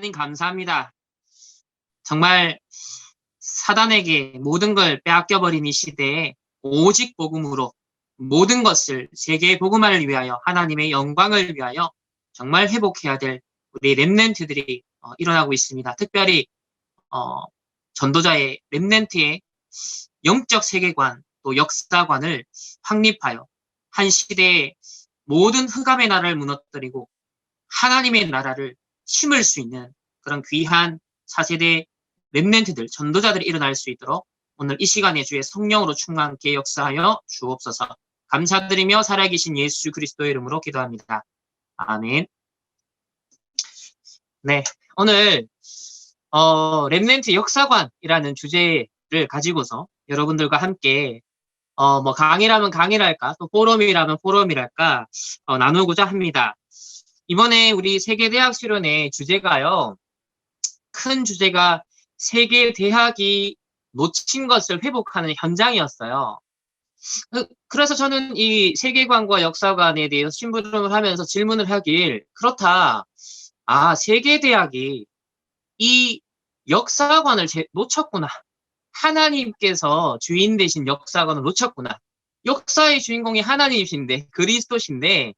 하나님 감사합니다. 정말 사단에게 모든 걸 빼앗겨버린 이 시대에 오직 복음으로 모든 것을 세계의 복음화를 위하여 하나님의 영광을 위하여 정말 회복해야 될 우리 렘넌트들이 일어나고 있습니다. 특별히 전도자의 렘넌트의 영적 세계관 또 역사관을 확립하여 한 시대의 모든 흑암의 나라를 무너뜨리고 하나님의 나라를 심을 수 있는 그런 귀한 4세대 렘넌트들, 전도자들이 일어날 수 있도록 오늘 이 시간에 주의 성령으로 충만케 역사하여 주옵소서. 감사드리며 살아계신 예수 그리스도의 이름으로 기도합니다. 아멘. 네, 오늘 렘넌트 역사관이라는 주제를 가지고서 여러분들과 함께 뭐 강의라면 강의랄까 또 포럼이라면 포럼이랄까 나누고자 합니다. 이번에 우리 세계대학 수련회 주제가요. 큰 주제가 세계대학이 놓친 것을 회복하는 현장이었어요. 그래서 저는 이 세계관과 역사관에 대해서 심부름을 하면서 질문을 하길 그렇다. 세계대학이 이 역사관을 놓쳤구나. 하나님께서 주인 되신 역사관을 놓쳤구나. 역사의 주인공이 하나님이신데 그리스도신데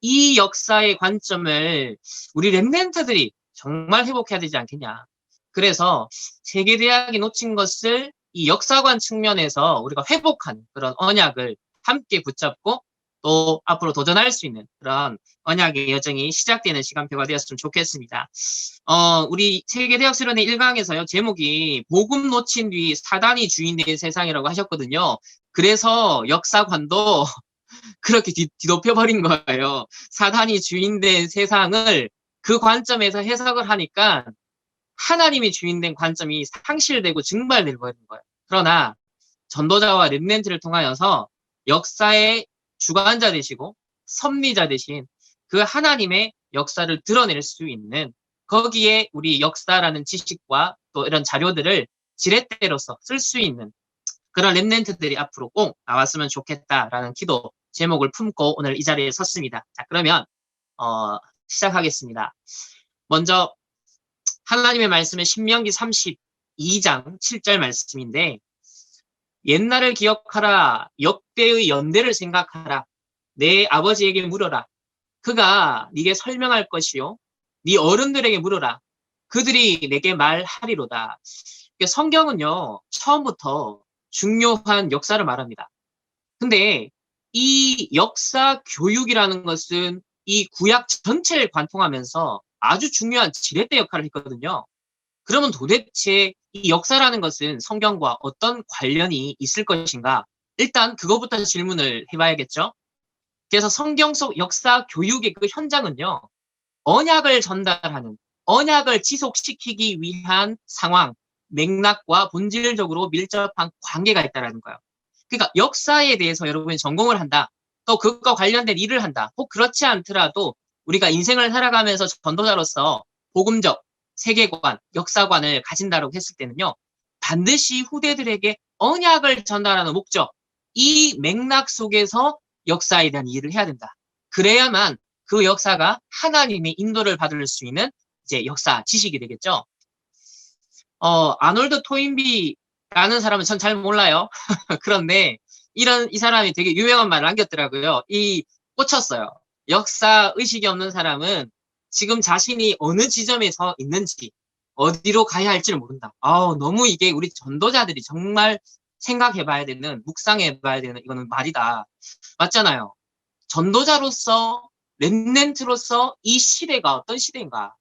이 역사의 관점을 우리 렘넌트들이 정말 회복해야 되지 않겠냐. 그래서 세계대학이 놓친 것을 이 역사관 측면에서 우리가 회복하는 그런 언약을 함께 붙잡고 또 앞으로 도전할 수 있는 그런 언약의 여정이 시작되는 시간표가 되었으면 좋겠습니다. 우리 세계대학 수련회 1강에서요, 제목이 복음 놓친 뒤 사단이 주인된 세상이라고 하셨거든요. 그래서 역사관도 그렇게 뒤덮여버린 거예요. 사단이 주인된 세상을 그 관점에서 해석을 하니까 하나님이 주인된 관점이 상실되고 증발되는 거예요. 그러나 전도자와 렘넌트를 통하여서 역사의 주관자 되시고 섭리자 되신 그 하나님의 역사를 드러낼 수 있는 거기에 우리 역사라는 지식과 또 이런 자료들을 지렛대로서 쓸 수 있는 그런 렘넌트들이 앞으로 꼭 나왔으면 좋겠다라는 기도 제목을 품고 오늘 이 자리에 섰습니다. 자, 그러면 시작하겠습니다. 먼저 하나님의 말씀은 신명기 32장 7절 말씀인데 옛날을 기억하라. 역대의 연대를 생각하라. 내 아버지에게 물어라. 그가 네게 설명할 것이요. 네 어른들에게 물어라. 그들이 내게 말하리로다. 성경은요. 처음부터 중요한 역사를 말합니다. 근데 이 역사 교육이라는 것은 이 구약 전체를 관통하면서 아주 중요한 지렛대 역할을 했거든요. 그러면 도대체 이 역사라는 것은 성경과 어떤 관련이 있을 것인가? 일단 그거부터 질문을 해봐야겠죠. 그래서 성경 속 역사 교육의 그 현장은요. 언약을 전달하는, 언약을 지속시키기 위한 상황, 맥락과 본질적으로 밀접한 관계가 있다는 거예요. 그러니까 역사에 대해서 여러분이 전공을 한다. 또 그것과 관련된 일을 한다. 혹 그렇지 않더라도 우리가 인생을 살아가면서 전도자로서 복음적 세계관, 역사관을 가진다고 했을 때는요. 반드시 후대들에게 언약을 전달하는 목적, 이 맥락 속에서 역사에 대한 일을 해야 된다. 그래야만 그 역사가 하나님의 인도를 받을 수 있는 이제 역사 지식이 되겠죠. 아놀드 토인비라는 사람은 전 잘 몰라요. 그런데 이 사람이 되게 유명한 말을 남겼더라고요. 꽂혔어요. 역사 의식이 없는 사람은 지금 자신이 어느 지점에 서 있는지 어디로 가야 할지를 모른다. 너무 이게 우리 전도자들이 정말 생각해봐야 되는, 묵상해봐야 되는 이거는 말이다. 맞잖아요. 전도자로서 렘넌트로서 이 시대가 어떤 시대인가.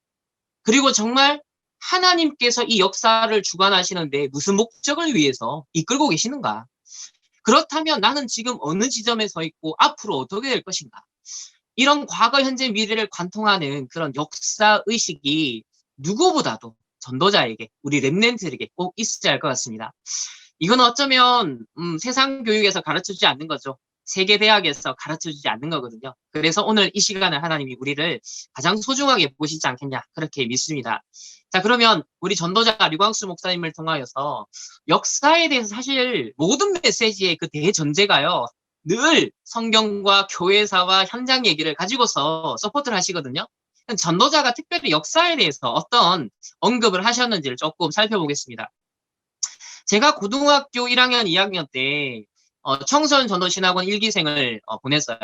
그리고 정말 하나님께서 이 역사를 주관하시는데 무슨 목적을 위해서 이끌고 계시는가. 그렇다면 나는 지금 어느 지점에 서 있고 앞으로 어떻게 될 것인가. 이런 과거, 현재, 미래를 관통하는 그런 역사의식이 누구보다도 전도자에게, 우리 렘넌트에게 꼭 있어야 할 것 같습니다. 이건 어쩌면 세상 교육에서 가르쳐주지 않는 거죠. 세계대학에서 가르쳐주지 않는 거거든요. 그래서 오늘 이 시간을 하나님이 우리를 가장 소중하게 보시지 않겠냐 그렇게 믿습니다. 자, 그러면 우리 전도자 류광수 목사님을 통하여서 역사에 대해서 사실 모든 메시지의 그 대전제가요. 늘 성경과 교회사와 현장 얘기를 가지고서 서포트를 하시거든요. 전도자가 특별히 역사에 대해서 어떤 언급을 하셨는지를 조금 살펴보겠습니다. 제가 고등학교 1학년, 2학년 때 청소년 전도신학원 1기생을 보냈어요.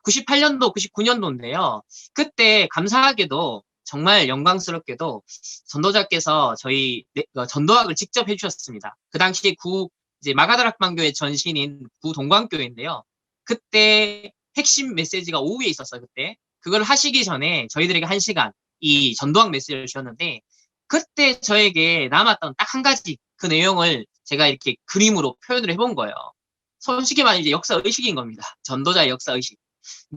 98년도, 99년도인데요. 그때 감사하게도 정말 영광스럽게도 전도자께서 저희 전도학을 직접 해주셨습니다. 그 당시에 이제 마가다락방교의 전신인 구동광교회인데요. 그때 핵심 메시지가 오후에 있었어요. 그때 그걸 하시기 전에 저희들에게 1시간 이 전도학 메시지를 주셨는데 그때 저에게 남았던 딱 한 가지 그 내용을 제가 이렇게 그림으로 표현을 해본 거예요. 솔직히 말하면 이제 역사 의식인 겁니다. 전도자의 역사 의식.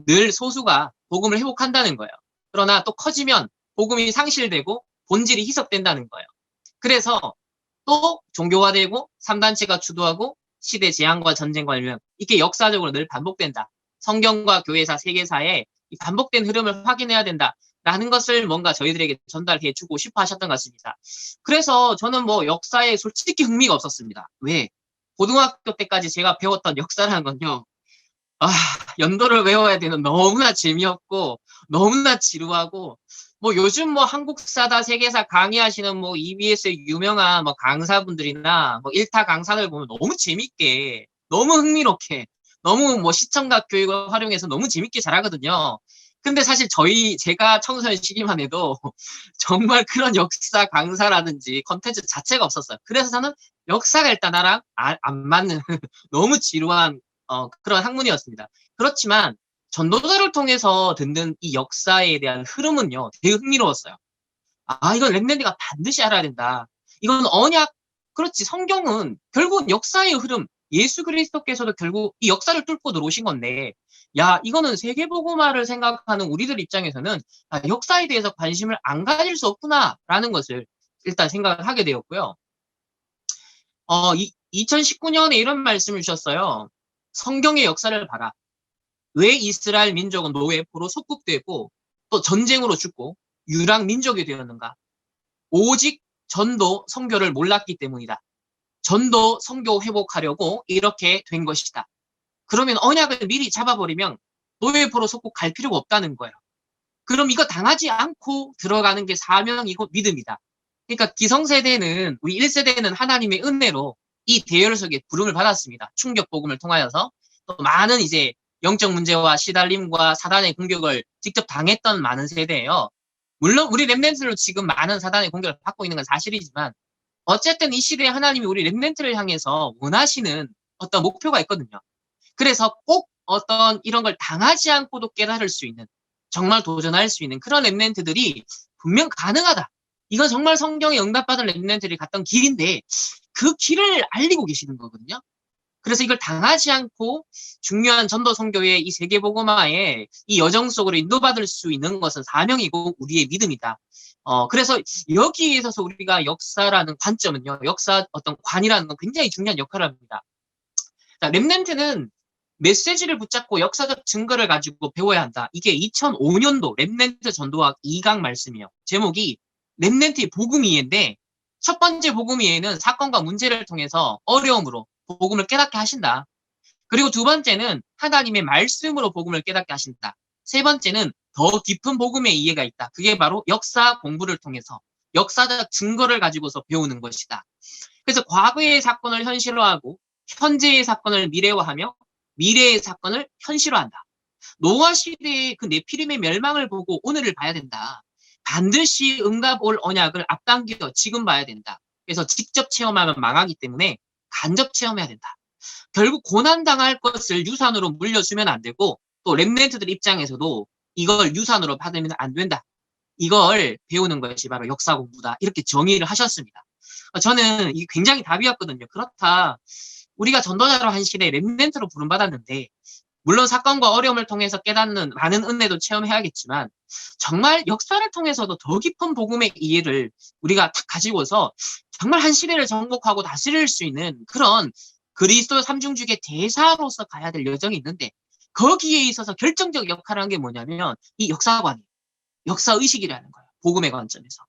늘 소수가 복음을 회복한다는 거예요. 그러나 또 커지면 복음이 상실되고 본질이 희석된다는 거예요. 그래서 또 종교화되고 3단체가 주도하고 시대 재앙과 전쟁과 멸망 이게 역사적으로 늘 반복된다. 성경과 교회사, 세계사에 이 반복된 흐름을 확인해야 된다라는 것을 뭔가 저희들에게 전달해주고 싶어 하셨던 것 같습니다. 그래서 저는 뭐 역사에 솔직히 흥미가 없었습니다. 왜? 고등학교 때까지 제가 배웠던 역사라는 건요. 아, 연도를 외워야 되는 너무나 재미없고 너무나 지루하고 뭐 요즘 뭐 한국사다 세계사 강의하시는 뭐 EBS의 유명한 뭐 강사분들이나 뭐 일타 강사들 보면 너무 재밌게 너무 흥미롭게 너무 뭐 시청각 교육을 활용해서 너무 재밌게 잘하거든요. 근데 사실 제가 청소년 시기만 해도 정말 그런 역사 강사라든지 컨텐츠 자체가 없었어요. 그래서 저는 역사가 일단 나랑 안 맞는 너무 지루한 그런 학문이었습니다. 그렇지만 전도자를 통해서 듣는 이 역사에 대한 흐름은요, 되게 흥미로웠어요. 아, 이건 랩넨디가 반드시 알아야 된다. 이건 언약, 그렇지. 성경은 결국 역사의 흐름, 예수 그리스도께서도 결국 이 역사를 뚫고 들어오신 건데, 야, 이거는 세계복음화를 생각하는 우리들 입장에서는 역사에 대해서 관심을 안 가질 수 없구나라는 것을 일단 생각을 하게 되었고요. 2019년에 이런 말씀을 주셨어요. 성경의 역사를 봐라. 왜 이스라엘 민족은 노예포로 속국되고 또 전쟁으로 죽고 유랑 민족이 되었는가? 오직 전도 선교를 몰랐기 때문이다. 전도 선교 회복하려고 이렇게 된 것이다. 그러면 언약을 미리 잡아버리면 노예포로 속국 갈 필요가 없다는 거예요. 그럼 이거 당하지 않고 들어가는 게 사명이고 믿음이다. 그러니까 기성세대는 우리 1세대는 하나님의 은혜로 이 대열 속에 부름을 받았습니다. 충격 복음을 통하여서 또 많은 이제 영적 문제와 시달림과 사단의 공격을 직접 당했던 많은 세대예요. 물론 우리 렘넌트로 지금 많은 사단의 공격을 받고 있는 건 사실이지만 어쨌든 이 시대에 하나님이 우리 렘넌트를 향해서 원하시는 어떤 목표가 있거든요. 그래서 꼭 어떤 이런 걸 당하지 않고도 깨달을 수 있는 정말 도전할 수 있는 그런 렘넌트들이 분명 가능하다. 이건 정말 성경에 응답받은 렘넌트들이 갔던 길인데 그 길을 알리고 계시는 거거든요. 그래서 이걸 당하지 않고 중요한 전도 선교의 이 세계복음화의 이 여정 속으로 인도받을 수 있는 것은 사명이고 우리의 믿음이다. 그래서 여기에 있어서 우리가 역사라는 관점은요, 역사 어떤 관이라는 건 굉장히 중요한 역할을 합니다. 자, 렘넌트는 메시지를 붙잡고 역사적 증거를 가지고 배워야 한다. 이게 2005년도 렘넌트 전도학 2강 말씀이에요. 제목이 렘넌트의 복음이해인데 첫 번째 복음이해는 사건과 문제를 통해서 어려움으로 복음을 깨닫게 하신다. 그리고 두 번째는 하나님의 말씀으로 복음을 깨닫게 하신다. 세 번째는 더 깊은 복음의 이해가 있다. 그게 바로 역사 공부를 통해서 역사적 증거를 가지고서 배우는 것이다. 그래서 과거의 사건을 현실화하고 현재의 사건을 미래화하며 미래의 사건을 현실화한다. 노아 시대의 그 네피림의 멸망을 보고 오늘을 봐야 된다. 반드시 응답 올 언약을 앞당겨 지금 봐야 된다. 그래서 직접 체험하면 망하기 때문에 간접 체험해야 된다. 결국 고난당할 것을 유산으로 물려주면 안 되고 또 렘넌트들 입장에서도 이걸 유산으로 받으면 안 된다. 이걸 배우는 것이 바로 역사 공부다. 이렇게 정의를 하셨습니다. 저는 이게 굉장히 답이었거든요. 그렇다. 우리가 전도자로 한 시대에 렘넌트로 부름받았는데 물론 사건과 어려움을 통해서 깨닫는 많은 은혜도 체험해야겠지만 정말 역사를 통해서도 더 깊은 복음의 이해를 우리가 딱 가지고서 정말 한 시대를 정복하고 다스릴 수 있는 그런 그리스도 삼중주의 대사로서 가야 될 여정이 있는데 거기에 있어서 결정적 역할을 한 게 뭐냐면 이 역사관이에요. 역사의식이라는 거예요. 복음의 관점에서.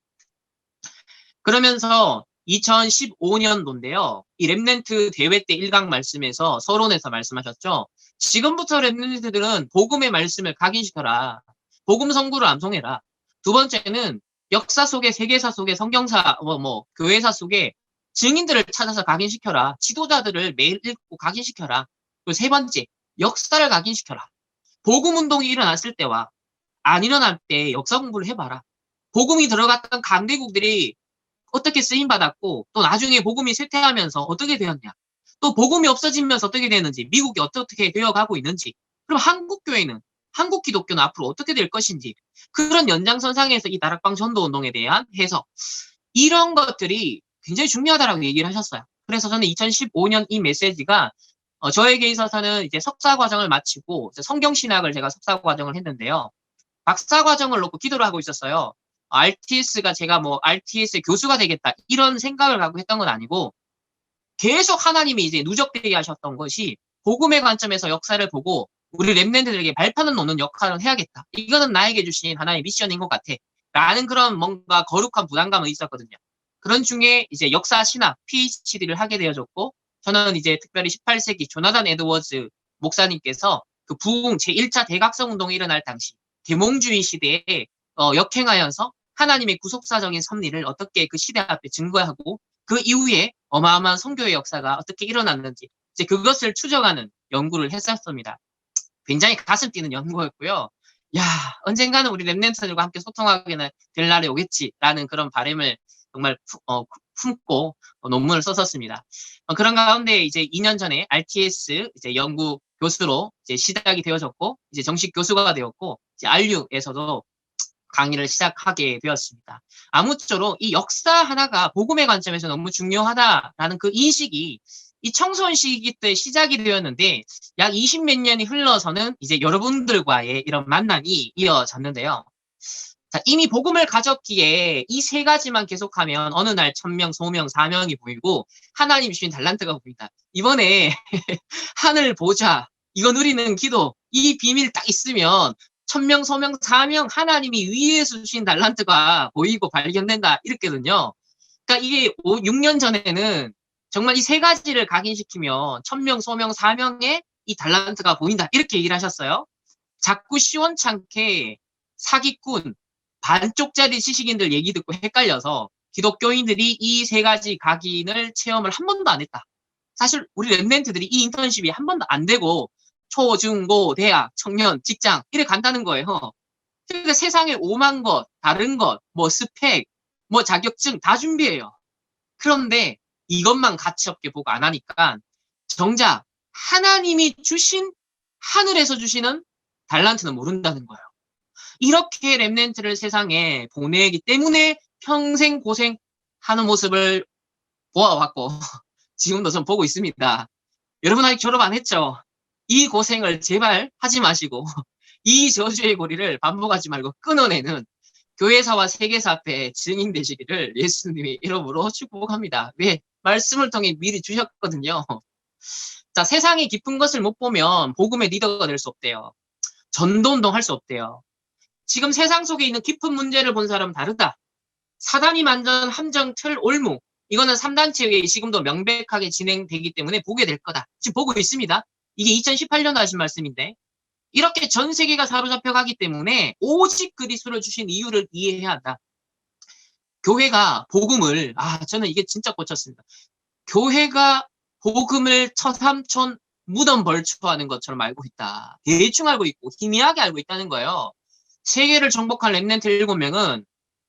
그러면서 2015년도인데요. 이 렘넌트 대회 때 1강 말씀에서 서론에서 말씀하셨죠. 지금부터 렘넌트들은 복음의 말씀을 각인시켜라. 복음 선구를 암송해라. 두 번째는 역사 속에, 세계사 속에, 성경사, 교회사 속에 증인들을 찾아서 각인시켜라. 지도자들을 매일 읽고 각인시켜라. 그리고 세 번째, 역사를 각인시켜라. 복음 운동이 일어났을 때와 안 일어날 때 역사 공부를 해봐라. 복음이 들어갔던 강대국들이 어떻게 쓰임받았고, 또 나중에 복음이 쇠퇴하면서 어떻게 되었냐. 또 복음이 없어지면서 어떻게 되는지, 미국이 어떻게 되어가고 있는지, 그럼 한국 교회는, 한국 기독교는 앞으로 어떻게 될 것인지, 그런 연장선상에서 이 다락방 전도운동에 대한 해석, 이런 것들이 굉장히 중요하다라고 얘기를 하셨어요. 그래서 저는 2015년 이 메시지가 저에게 있어서는 이제 석사 과정을 마치고 성경신학을 제가 석사 과정을 했는데요. 박사 과정을 놓고 기도를 하고 있었어요. RTS가 제가 뭐 RTS의 교수가 되겠다 이런 생각을 갖고 했던 건 아니고 계속 하나님이 이제 누적되게 하셨던 것이 복음의 관점에서 역사를 보고 우리 랩런트들에게 발판을 놓는 역할을 해야겠다. 이거는 나에게 주신 하나의 미션인 것 같아. 라는 그런 뭔가 거룩한 부담감은 있었거든요. 그런 중에 이제 역사 신학 PhD를 하게 되어졌고 저는 이제 특별히 18세기 조나단 에드워즈 목사님께서 그 부흥 제1차 대각성 운동이 일어날 당시 계몽주의 시대에 역행하여서 하나님의 구속사적인 섭리를 어떻게 그 시대 앞에 증거하고 그 이후에 어마어마한 선교의 역사가 어떻게 일어났는지 이제 그것을 추적하는 연구를 했었습니다. 굉장히 가슴 뛰는 연구였고요. 야, 언젠가는 우리 랩런트들과 함께 소통하게 될 날이 오겠지라는 그런 바람을 정말 품고 논문을 썼었습니다. 그런 가운데 이제 2년 전에 RTS 이제 연구 교수로 이제 시작이 되어졌고 이제 정식 교수가 되었고 이제 RU에서도 강의를 시작하게 되었습니다. 아무쪼록 이 역사 하나가 복음의 관점에서 너무 중요하다라는 그 인식이 이 청소년 시기 때 시작이 되었는데 약 20몇 년이 흘러서는 이제 여러분들과의 이런 만남이 이어졌는데요. 자, 이미 복음을 가졌기에 이 세 가지만 계속하면 어느 날 1000명, 소명, 사명이 보이고 하나님 주신 달란트가 보인다. 이번에 하늘 보자. 이거 누리는 기도. 이 비밀 딱 있으면 1000명, 소명, 사명 하나님이 위에서 주신 달란트가 보이고 발견된다. 이랬거든요. 그러니까 이게 6년 전에는 정말 이 세 가지를 각인시키면 1000명, 소명, 사명의 이 달란트가 보인다. 이렇게 얘기를 하셨어요. 자꾸 시원찮게 사기꾼, 반쪽짜리 지식인들 얘기 듣고 헷갈려서 기독교인들이 이 세 가지 각인을 체험을 한 번도 안 했다. 사실 우리 랩런트들이 이 인턴십이 한 번도 안 되고 초, 중, 고, 대학, 청년, 직장 이래 간다는 거예요. 그러니까 세상에 오만 것, 다른 것, 뭐 스펙, 뭐 자격증 다 준비해요. 그런데 이것만 가치 없게 보고 안 하니까 정작 하나님이 주신 하늘에서 주시는 달란트는 모른다는 거예요. 이렇게 랩런트를 세상에 보내기 때문에 평생 고생하는 모습을 보아왔고 지금도 전 보고 있습니다. 여러분 아직 졸업 안 했죠? 이 고생을 제발 하지 마시고 이 저주의 고리를 반복하지 말고 끊어내는 교회사와 세계사 앞에 증인 되시기를 예수님의 이름으로 축복합니다. 왜? 말씀을 통해 미리 주셨거든요. 자, 세상의 깊은 것을 못 보면 복음의 리더가 될 수 없대요. 전도운동 할 수 없대요. 지금 세상 속에 있는 깊은 문제를 본 사람은 다르다. 사단이 만든 함정, 틀, 올무. 이거는 3단체 회의 지금도 명백하게 진행되기 때문에 보게 될 거다. 지금 보고 있습니다. 이게 2018년도 하신 말씀인데 이렇게 전 세계가 사로잡혀 가기 때문에 오직 그리스도를 주신 이유를 이해해야 한다. 교회가 복음을 저는 이게 진짜 꽂혔습니다. 교회가 복음을 처삼촌 무덤 벌초하는 것처럼 알고 있다. 대충 알고 있고 희미하게 알고 있다는 거예요. 세계를 정복한 랩런트 7명은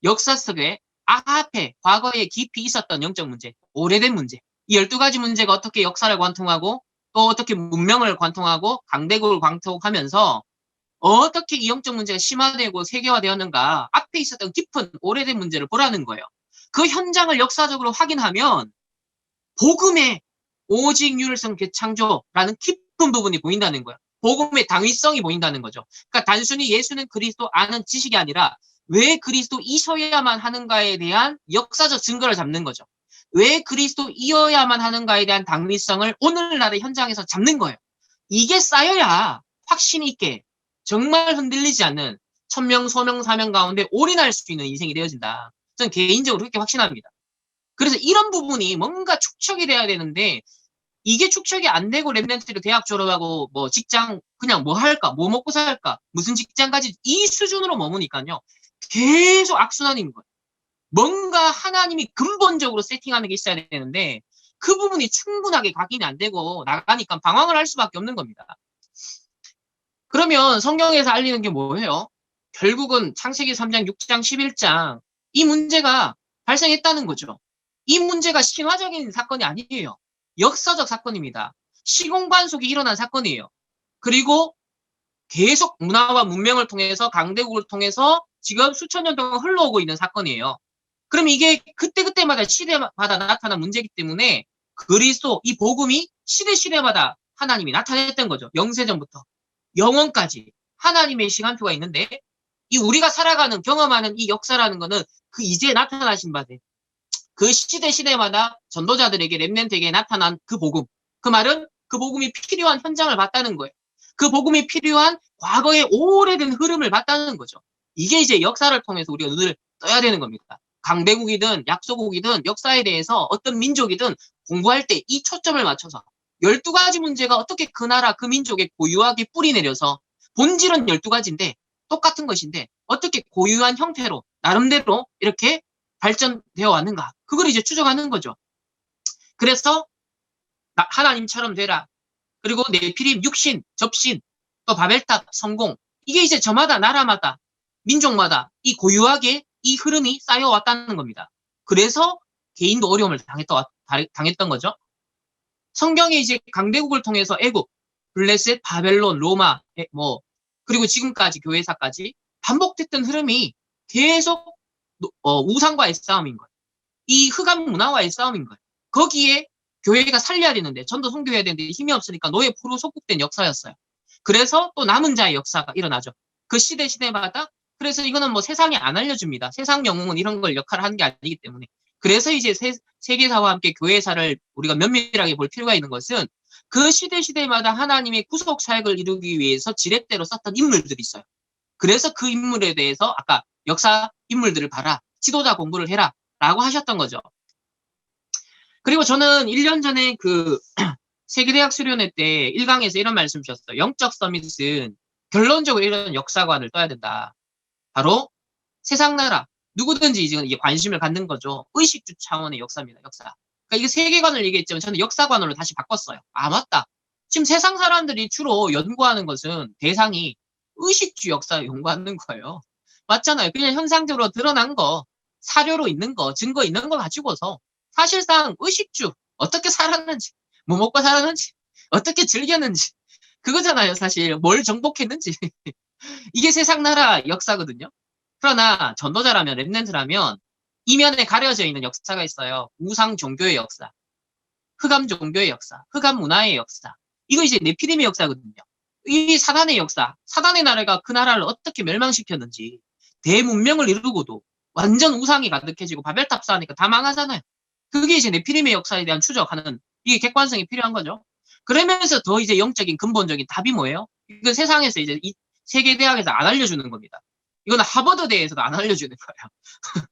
역사 속에 앞에 과거에 깊이 있었던 영적 문제, 오래된 문제, 이 12가지 문제가 어떻게 역사를 관통하고 또 어떻게 문명을 관통하고 강대국을 관통하면서 어떻게 이 영적 문제가 심화되고 세계화되었는가 앞에 있었던 깊은 오래된 문제를 보라는 거예요. 그 현장을 역사적으로 확인하면 복음의 오직 유일성 대창조라는 깊은 부분이 보인다는 거예요. 복음의 당위성이 보인다는 거죠. 그러니까 단순히 예수는 그리스도 아는 지식이 아니라 왜 그리스도이셔야만 하는가에 대한 역사적 증거를 잡는 거죠. 왜 그리스도이어야만 하는가에 대한 당위성을 오늘날의 현장에서 잡는 거예요. 이게 쌓여야 확신 있게 정말 흔들리지 않는 천명, 소명, 사명 가운데 올인할 수 있는 인생이 되어진다. 저는 개인적으로 그렇게 확신합니다. 그래서 이런 부분이 뭔가 축적이 돼야 되는데 이게 축적이 안 되고 랩런트를 대학 졸업하고 뭐 직장 그냥 뭐 할까, 뭐 먹고 살까, 무슨 직장까지 이 수준으로 머무니까요. 계속 악순환인 거예요. 뭔가 하나님이 근본적으로 세팅하는 게 있어야 되는데 그 부분이 충분하게 각인이 안 되고 나가니까 방황을 할 수밖에 없는 겁니다. 그러면 성경에서 알리는 게 뭐예요? 결국은 창세기 3장, 6장, 11장 이 문제가 발생했다는 거죠. 이 문제가 신화적인 사건이 아니에요. 역사적 사건입니다. 시공간 속에 일어난 사건이에요. 그리고 계속 문화와 문명을 통해서 강대국을 통해서 지금 수천 년 동안 흘러오고 있는 사건이에요. 그럼 이게 그때그때마다 시대마다 나타난 문제이기 때문에 그리스도 이 복음이 시대마다 하나님이 나타냈던 거죠. 영세전부터 영원까지 하나님의 시간표가 있는데 이 우리가 살아가는 경험하는 이 역사라는 거는 그 이제 나타나신 바들 그 시대마다 전도자들에게 렘넌트에게 나타난 그 복음 그 말은 그 복음이 필요한 현장을 봤다는 거예요. 그 복음이 필요한 과거의 오래된 흐름을 봤다는 거죠. 이게 이제 역사를 통해서 우리가 눈을 떠야 되는 겁니다. 강대국이든 약소국이든 역사에 대해서 어떤 민족이든 공부할 때 이 초점을 맞춰서 12가지 문제가 어떻게 그 나라 그 민족의 고유하게 뿌리 내려서 본질은 12가지인데 똑같은 것인데 어떻게 고유한 형태로 나름대로 이렇게 발전되어 왔는가 그걸 이제 추적하는 거죠. 그래서 하나님처럼 되라. 그리고 네피림, 육신, 접신, 또 바벨탑, 성공. 이게 이제 저마다 나라마다 민족마다 이 고유하게 이 흐름이 쌓여왔다는 겁니다. 그래서 개인도 어려움을 당했던 거죠. 성경에 이제 강대국을 통해서 애국, 블레셋, 바벨론, 로마, 뭐 그리고 지금까지 교회사까지 반복됐던 흐름이 계속 우상과의 싸움인 거예요. 이 흑암 문화와의 싸움인 거예요. 거기에 교회가 살려야 되는데 전도 선교해야 되는데 힘이 없으니까 노예 포로 속국된 역사였어요. 그래서 또 남은 자의 역사가 일어나죠. 그 시대마다 그래서 이거는 뭐 세상에 안 알려줍니다. 세상 영웅은 이런 걸 역할을 하는 게 아니기 때문에. 그래서 이제 세계사와 함께 교회사를 우리가 면밀하게 볼 필요가 있는 것은 그 시대마다 하나님의 구속 사역을 이루기 위해서 지렛대로 썼던 인물들이 있어요. 그래서 그 인물에 대해서 아까 역사 인물들을 봐라. 지도자 공부를 해라. 라고 하셨던 거죠. 그리고 저는 1년 전에 그 세계대학 수련회 때 1강에서 이런 말씀 주셨어요. 영적 서밋은 결론적으로 이런 역사관을 떠야 된다. 바로 세상 나라 누구든지 지금 이게 관심을 갖는 거죠. 의식주 차원의 역사입니다. 역사. 그러니까 이게 세계관을 얘기했지만 저는 역사관으로 다시 바꿨어요. 아 맞다. 지금 세상 사람들이 주로 연구하는 것은 대상이 의식주 역사 연구하는 거예요. 맞잖아요. 그냥 현상적으로 드러난 거, 사료로 있는 거, 증거 있는 거 가지고서 사실상 의식주 어떻게 살았는지, 뭐 먹고 살았는지, 어떻게 즐겼는지 그거잖아요. 사실 뭘 정복했는지 이게 세상 나라 역사거든요. 그러나 전도자라면 랩넨트라면 이면에 가려져 있는 역사가 있어요. 우상 종교의 역사, 흑암 종교의 역사, 흑암 문화의 역사. 이거 이제 네피림의 역사거든요. 이 사단의 역사, 사단의 나라가 그 나라를 어떻게 멸망시켰는지 대문명을 이루고도 완전 우상이 가득해지고 바벨탑 쌓으니까 다 망하잖아요. 그게 이제 네피림의 역사에 대한 추적하는 이게 객관성이 필요한 거죠. 그러면서 더 이제 영적인 근본적인 답이 뭐예요? 이건 세상에서 이제 이 세계 대학에서 안 알려주는 겁니다. 이건 하버드대에서도 안 알려주는 거예요.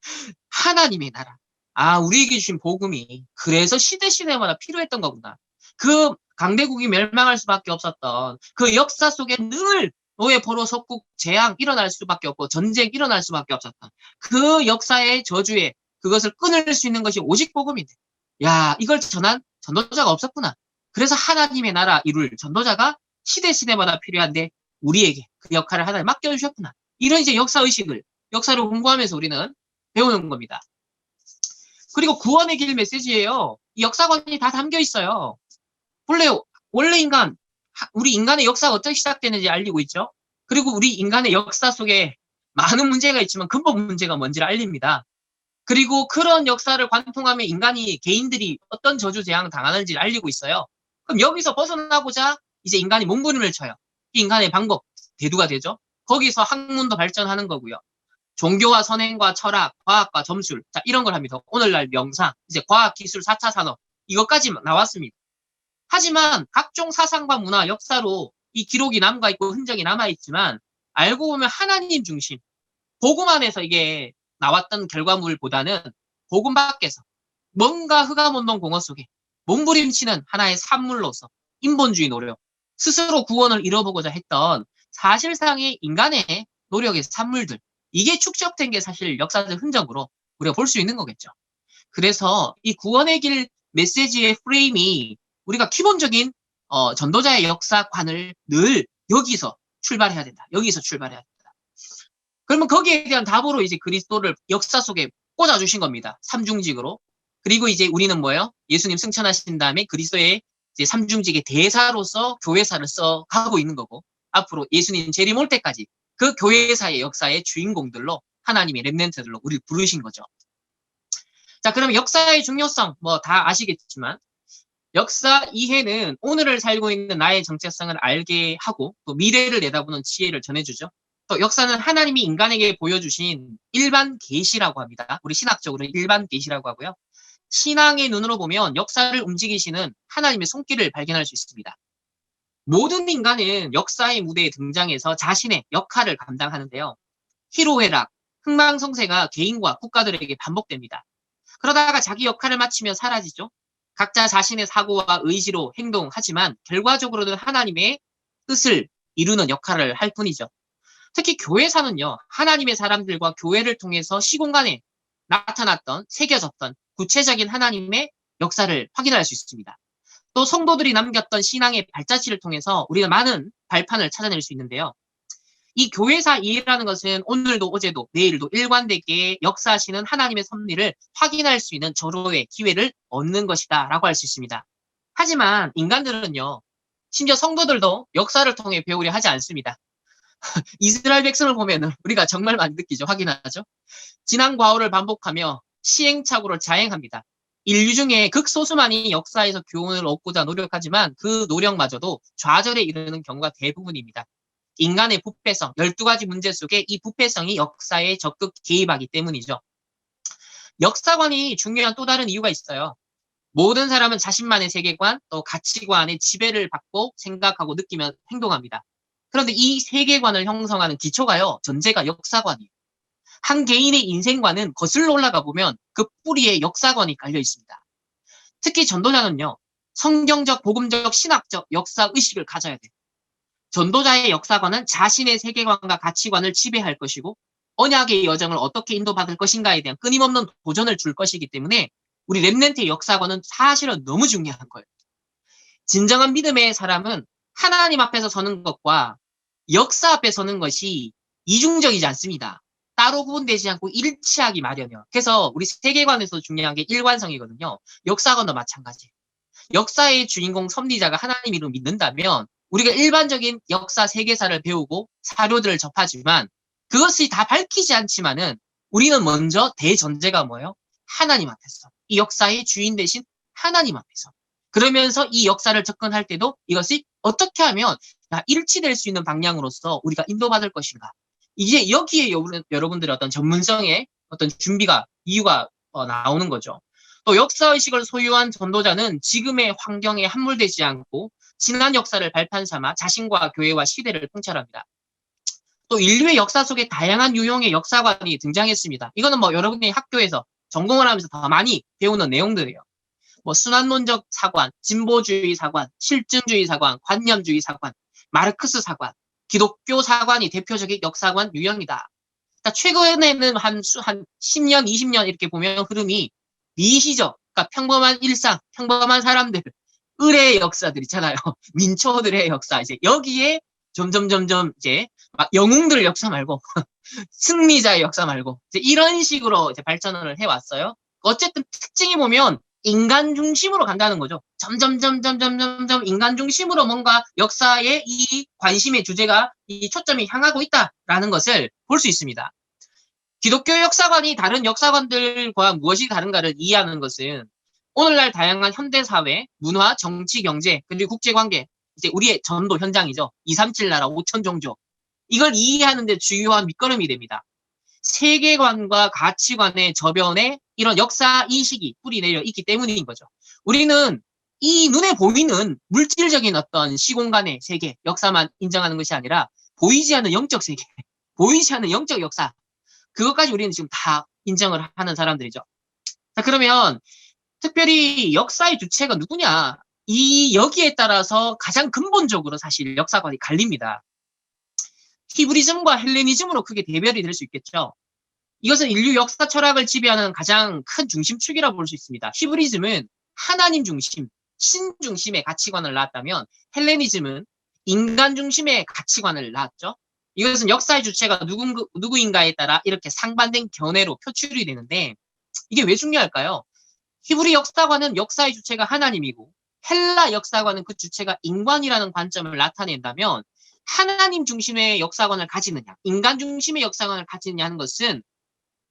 하나님의 나라. 아, 우리에게 주신 복음이 그래서 시대마다 필요했던 거구나. 그 강대국이 멸망할 수밖에 없었던 그 역사 속에 늘 노예 포로 속국 재앙 일어날 수밖에 없고 전쟁 일어날 수밖에 없었던 그 역사의 저주에 그것을 끊을 수 있는 것이 오직 복음인데 야 이걸 전한 전도자가 없었구나. 그래서 하나님의 나라 이룰 전도자가 시대마다 필요한데 우리에게 그 역할을 하나님 맡겨주셨구나. 이런 이제 역사의식을 역사를 공부하면서 우리는 배우는 겁니다. 그리고 구원의 길 메시지예요. 이 역사관이 다 담겨 있어요. 원래 인간, 우리 인간의 역사가 어떻게 시작되는지 알리고 있죠. 그리고 우리 인간의 역사 속에 많은 문제가 있지만 근본 문제가 뭔지를 알립니다. 그리고 그런 역사를 관통하며 인간이 개인들이 어떤 저주 재앙을 당하는지를 알리고 있어요. 그럼 여기서 벗어나고자 이제 인간이 몸부림을 쳐요. 이 인간의 방법, 대두가 되죠. 거기서 학문도 발전하는 거고요. 종교와 선행과 철학, 과학과 점술, 자, 이런 걸 합니다. 오늘날 명상, 이제 과학, 기술, 4차 산업, 이것까지 나왔습니다. 하지만 각종 사상과 문화, 역사로 이 기록이 남아 있고 흔적이 남아 있지만 알고 보면 하나님 중심, 복음 안에서 이게 나왔던 결과물보다는 복음 밖에서 뭔가 흑암운동 공허 속에 몸부림치는 하나의 산물로서 인본주의 노력, 스스로 구원을 이뤄보고자 했던 사실상의 인간의 노력의 산물들, 이게 축적된 게 사실 역사적 흔적으로 우리가 볼 수 있는 거겠죠. 그래서 이 구원의 길 메시지의 프레임이 우리가 기본적인 전도자의 역사관을 늘 여기서 출발해야 된다. 여기서 출발해야 된다. 그러면 거기에 대한 답으로 이제 그리스도를 역사 속에 꽂아주신 겁니다. 삼중직으로. 그리고 이제 우리는 뭐예요? 예수님 승천하신 다음에 그리스도의 이제 삼중직의 대사로서 교회사를 써 가고 있는 거고, 앞으로 예수님 재림 올 때까지 그 교회사의 역사의 주인공들로 하나님의 렘넌트들로 우리를 부르신 거죠. 자, 그러면 역사의 중요성 뭐 다 아시겠지만 역사 이해는 오늘을 살고 있는 나의 정체성을 알게 하고 또 미래를 내다보는 지혜를 전해주죠. 또 역사는 하나님이 인간에게 보여주신 일반 계시라고 합니다. 우리 신학적으로 일반 계시라고 하고요. 신앙의 눈으로 보면 역사를 움직이시는 하나님의 손길을 발견할 수 있습니다. 모든 인간은 역사의 무대에 등장해서 자신의 역할을 감당하는데요. 희로애락, 흥망성쇠가 개인과 국가들에게 반복됩니다. 그러다가 자기 역할을 마치며 사라지죠. 각자 자신의 사고와 의지로 행동하지만 결과적으로는 하나님의 뜻을 이루는 역할을 할 뿐이죠. 특히 교회사는요, 하나님의 사람들과 교회를 통해서 시공간에 나타났던, 새겨졌던 구체적인 하나님의 역사를 확인할 수 있습니다. 또 성도들이 남겼던 신앙의 발자취를 통해서 우리가 많은 발판을 찾아낼 수 있는데요. 이 교회사 이해라는 것은 오늘도 어제도 내일도 일관되게 역사하시는 하나님의 섭리를 확인할 수 있는 절호의 기회를 얻는 것이다 라고 할 수 있습니다. 하지만 인간들은요, 심지어 성도들도 역사를 통해 배우려 하지 않습니다. 이스라엘 백성을 보면 우리가 정말 많이 느끼죠. 확인하죠. 지난 과오를 반복하며 시행착오를 자행합니다. 인류 중에 극소수만이 역사에서 교훈을 얻고자 노력하지만 그 노력마저도 좌절에 이르는 경우가 대부분입니다. 인간의 부패성, 12가지 문제 속에 이 부패성이 역사에 적극 개입하기 때문이죠. 역사관이 중요한 또 다른 이유가 있어요. 모든 사람은 자신만의 세계관, 또 가치관의 지배를 받고 생각하고 느끼며 행동합니다. 그런데 이 세계관을 형성하는 기초가요, 전제가 역사관이에요. 한 개인의 인생관은 거슬러 올라가 보면 그 뿌리에 역사관이 깔려 있습니다. 특히 전도자는요, 성경적, 복음적, 신학적 역사 의식을 가져야 돼요. 전도자의 역사관은 자신의 세계관과 가치관을 지배할 것이고 언약의 여정을 어떻게 인도받을 것인가에 대한 끊임없는 도전을 줄 것이기 때문에 우리 렘넌트의 역사관은 사실은 너무 중요한 거예요. 진정한 믿음의 사람은 하나님 앞에서 서는 것과 역사 앞에 서는 것이 이중적이지 않습니다. 따로 구분되지 않고 일치하기 마련이에요. 그래서 우리 세계관에서 중요한 게 일관성이거든요. 역사관도 마찬가지예요. 역사의 주인공 섭리자가 하나님이로 믿는다면 우리가 일반적인 역사 세계사를 배우고 사료들을 접하지만 그것이 다 밝히지 않지만은 우리는 먼저 대전제가 뭐예요? 하나님 앞에서. 이 역사의 주인 되신 하나님 앞에서. 그러면서 이 역사를 접근할 때도 이것이 어떻게 하면 일치될 수 있는 방향으로서 우리가 인도받을 것인가. 이제 여기에 여러분들의 어떤 전문성의 어떤 준비가, 이유가 나오는 거죠. 또 역사의식을 소유한 전도자는 지금의 환경에 함몰되지 않고 지난 역사를 발판 삼아 자신과 교회와 시대를 통찰합니다. 또 인류의 역사 속에 다양한 유형의 역사관이 등장했습니다. 이거는 뭐 여러분이 학교에서 전공을 하면서 더 많이 배우는 내용들이에요. 뭐 순환론적 사관, 진보주의 사관, 실증주의 사관, 관념주의 사관, 마르크스 사관, 기독교 사관이 대표적인 역사관 유형이다. 그러니까 최근에는 한 10년, 20년 이렇게 보면 흐름이 미시적, 그러니까 평범한 일상, 평범한 사람들, 을의 역사들 있잖아요. 민초들의 역사. 이제 여기에 점점 이제 막 영웅들 역사 말고 승리자의 역사 말고 이제 이런 식으로 이제 발전을 해왔어요. 어쨌든 특징이 보면 인간 중심으로 간다는 거죠. 점점 인간 중심으로 뭔가 역사의 이 관심의 주제가 이 초점이 향하고 있다라는 것을 볼 수 있습니다. 기독교 역사관이 다른 역사관들과 무엇이 다른가를 이해하는 것은 오늘날 다양한 현대사회, 문화, 정치, 경제, 그리고 국제관계, 이제 우리의 전도 현장이죠. 237 나라 5천 종족. 이걸 이해하는 데 주요한 밑거름이 됩니다. 세계관과 가치관의 저변에 이런 역사 인식이 뿌리 내려 있기 때문인 거죠. 우리는 이 눈에 보이는 물질적인 어떤 시공간의 세계, 역사만 인정하는 것이 아니라 보이지 않는 영적 세계, 보이지 않는 영적 역사, 그것까지 우리는 지금 다 인정을 하는 사람들이죠. 자, 그러면 특별히 역사의 주체가 누구냐? 여기에 따라서 가장 근본적으로 사실 역사관이 갈립니다. 히브리즘과 헬레니즘으로 크게 대별이 될 수 있겠죠. 이것은 인류 역사 철학을 지배하는 가장 큰 중심축이라고 볼 수 있습니다. 히브리즘은 하나님 중심, 신 중심의 가치관을 낳았다면 헬레니즘은 인간 중심의 가치관을 낳았죠. 이것은 역사의 주체가 누구인가에 따라 이렇게 상반된 견해로 표출이 되는데 이게 왜 중요할까요? 히브리 역사관은 역사의 주체가 하나님이고 헬라 역사관은 그 주체가 인간이라는 관점을 나타낸다면 하나님 중심의 역사관을 가지느냐, 인간 중심의 역사관을 가지느냐 하는 것은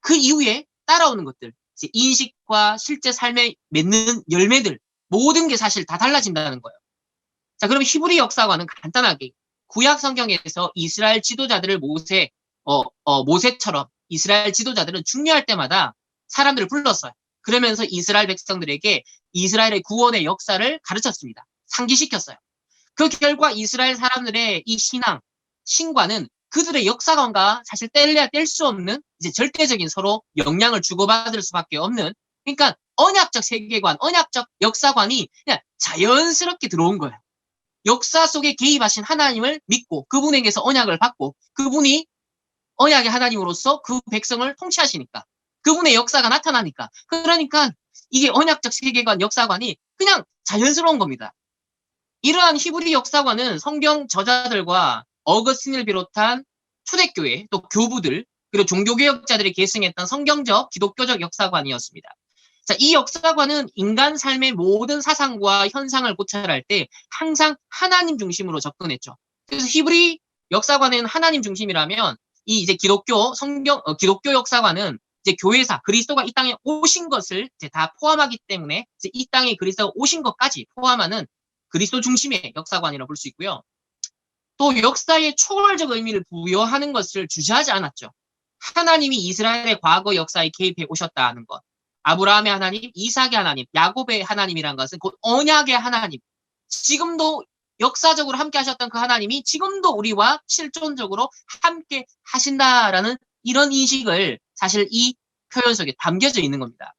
그 이후에 따라오는 것들, 이제 인식과 실제 삶에 맺는 열매들, 모든 게 사실 다 달라진다는 거예요. 자, 그럼 히브리 역사관은 간단하게 구약 성경에서 이스라엘 지도자들을 모세처럼 이스라엘 지도자들은 중요할 때마다 사람들을 불렀어요. 그러면서 이스라엘 백성들에게 이스라엘의 구원의 역사를 가르쳤습니다. 상기시켰어요. 그 결과 이스라엘 사람들의 이 신과는 그들의 역사관과 사실 뗄래야 뗄 수 없는 이제 절대적인 서로 영향을 주고받을 수밖에 없는, 그러니까 언약적 세계관, 언약적 역사관이 그냥 자연스럽게 들어온 거예요. 역사 속에 개입하신 하나님을 믿고 그분에게서 언약을 받고 그분이 언약의 하나님으로서 그 백성을 통치하시니까 그분의 역사가 나타나니까, 그러니까 이게 언약적 세계관, 역사관이 그냥 자연스러운 겁니다. 이러한 히브리 역사관은 성경 저자들과 어거스틴을 비롯한 초대교회 또 교부들 그리고 종교개혁자들이 계승했던 성경적 기독교적 역사관이었습니다. 자, 이 역사관은 인간 삶의 모든 사상과 현상을 고찰할 때 항상 하나님 중심으로 접근했죠. 그래서 히브리 역사관은 하나님 중심이라면 이 이제 기독교 역사관은 이제 교회사 그리스도가 이 땅에 오신 것을 이제 다 포함하기 때문에 이제 이 땅에 그리스도가 오신 것까지 포함하는 그리스도 중심의 역사관이라고 볼 수 있고요. 또 역사에 초월적 의미를 부여하는 것을 주저하지 않았죠. 하나님이 이스라엘의 과거 역사에 개입해 오셨다는 것. 아브라함의 하나님, 이삭의 하나님, 야곱의 하나님이라는 것은 곧 언약의 하나님. 지금도 역사적으로 함께 하셨던 그 하나님이 지금도 우리와 실존적으로 함께 하신다라는 이런 인식을 사실 이 표현 속에 담겨져 있는 겁니다.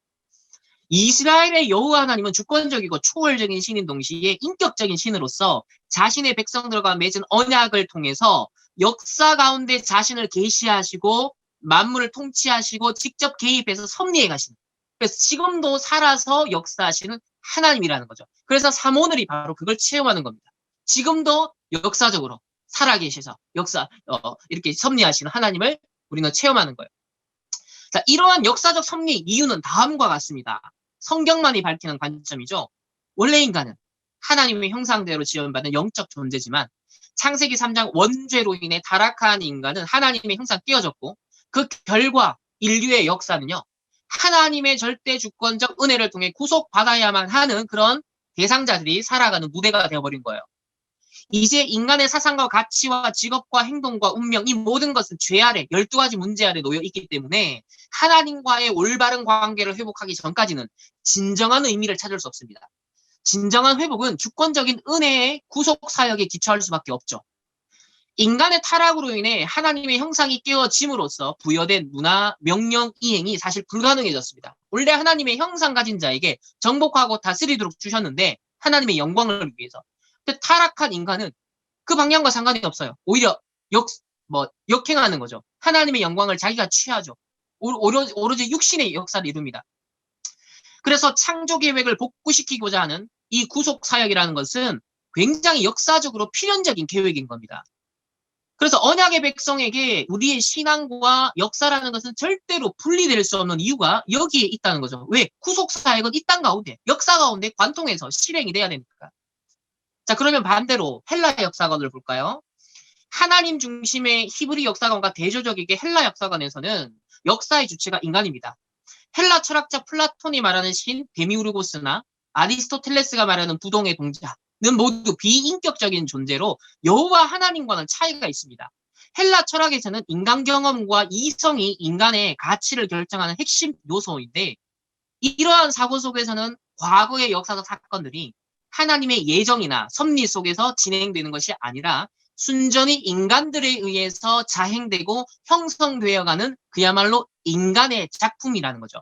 이스라엘의 여호와 하나님은 주권적이고 초월적인 신인 동시에 인격적인 신으로서 자신의 백성들과 맺은 언약을 통해서 역사 가운데 자신을 계시하시고 만물을 통치하시고 직접 개입해서 섭리해 가시는, 그래서 지금도 살아서 역사하시는 하나님이라는 거죠. 그래서 삼오늘이 바로 그걸 체험하는 겁니다. 지금도 역사적으로 살아계셔서 이렇게 섭리하시는 하나님을 우리는 체험하는 거예요. 자, 이러한 역사적 섭리의 이유는 다음과 같습니다. 성경만이 밝히는 관점이죠. 원래 인간은 하나님의 형상대로 지원받은 영적 존재지만 창세기 3장 원죄로 인해 타락한 인간은 하나님의 형상 깨어졌고 그 결과 인류의 역사는요, 하나님의 절대 주권적 은혜를 통해 구속받아야만 하는 그런 대상자들이 살아가는 무대가 되어버린 거예요. 이제 인간의 사상과 가치와 직업과 행동과 운명, 이 모든 것은 죄 아래 12가지 문제 아래 놓여 있기 때문에 하나님과의 올바른 관계를 회복하기 전까지는 진정한 의미를 찾을 수 없습니다. 진정한 회복은 주권적인 은혜의 구속 사역에 기초할 수밖에 없죠. 인간의 타락으로 인해 하나님의 형상이 깨어짐으로써 부여된 문화, 명령, 이행이 사실 불가능해졌습니다. 원래 하나님의 형상 가진 자에게 정복하고 다스리도록 주셨는데 하나님의 영광을 위해서. 타락한 인간은 그 방향과 상관이 없어요. 오히려 역행하는 거죠. 하나님의 영광을 자기가 취하죠. 오로지 육신의 역사를 이룹니다. 그래서 창조 계획을 복구시키고자 하는 이 구속 사역이라는 것은 굉장히 역사적으로 필연적인 계획인 겁니다. 그래서 언약의 백성에게 우리의 신앙과 역사라는 것은 절대로 분리될 수 없는 이유가 여기에 있다는 거죠. 왜? 구속 사역은 이 땅 가운데, 역사 가운데 관통해서 실행이 돼야 되니까. 자, 그러면 반대로 헬라 역사관을 볼까요? 하나님 중심의 히브리 역사관과 대조적이게 헬라 역사관에서는 역사의 주체가 인간입니다. 헬라 철학자 플라톤이 말하는 신 데미우르고스나 아리스토텔레스가 말하는 부동의 동자는 모두 비인격적인 존재로 여호와 하나님과는 차이가 있습니다. 헬라 철학에서는 인간 경험과 이성이 인간의 가치를 결정하는 핵심 요소인데, 이러한 사고 속에서는 과거의 역사적 사건들이 하나님의 예정이나 섭리 속에서 진행되는 것이 아니라 순전히 인간들에 의해서 자행되고 형성되어가는 그야말로 인간의 작품이라는 거죠.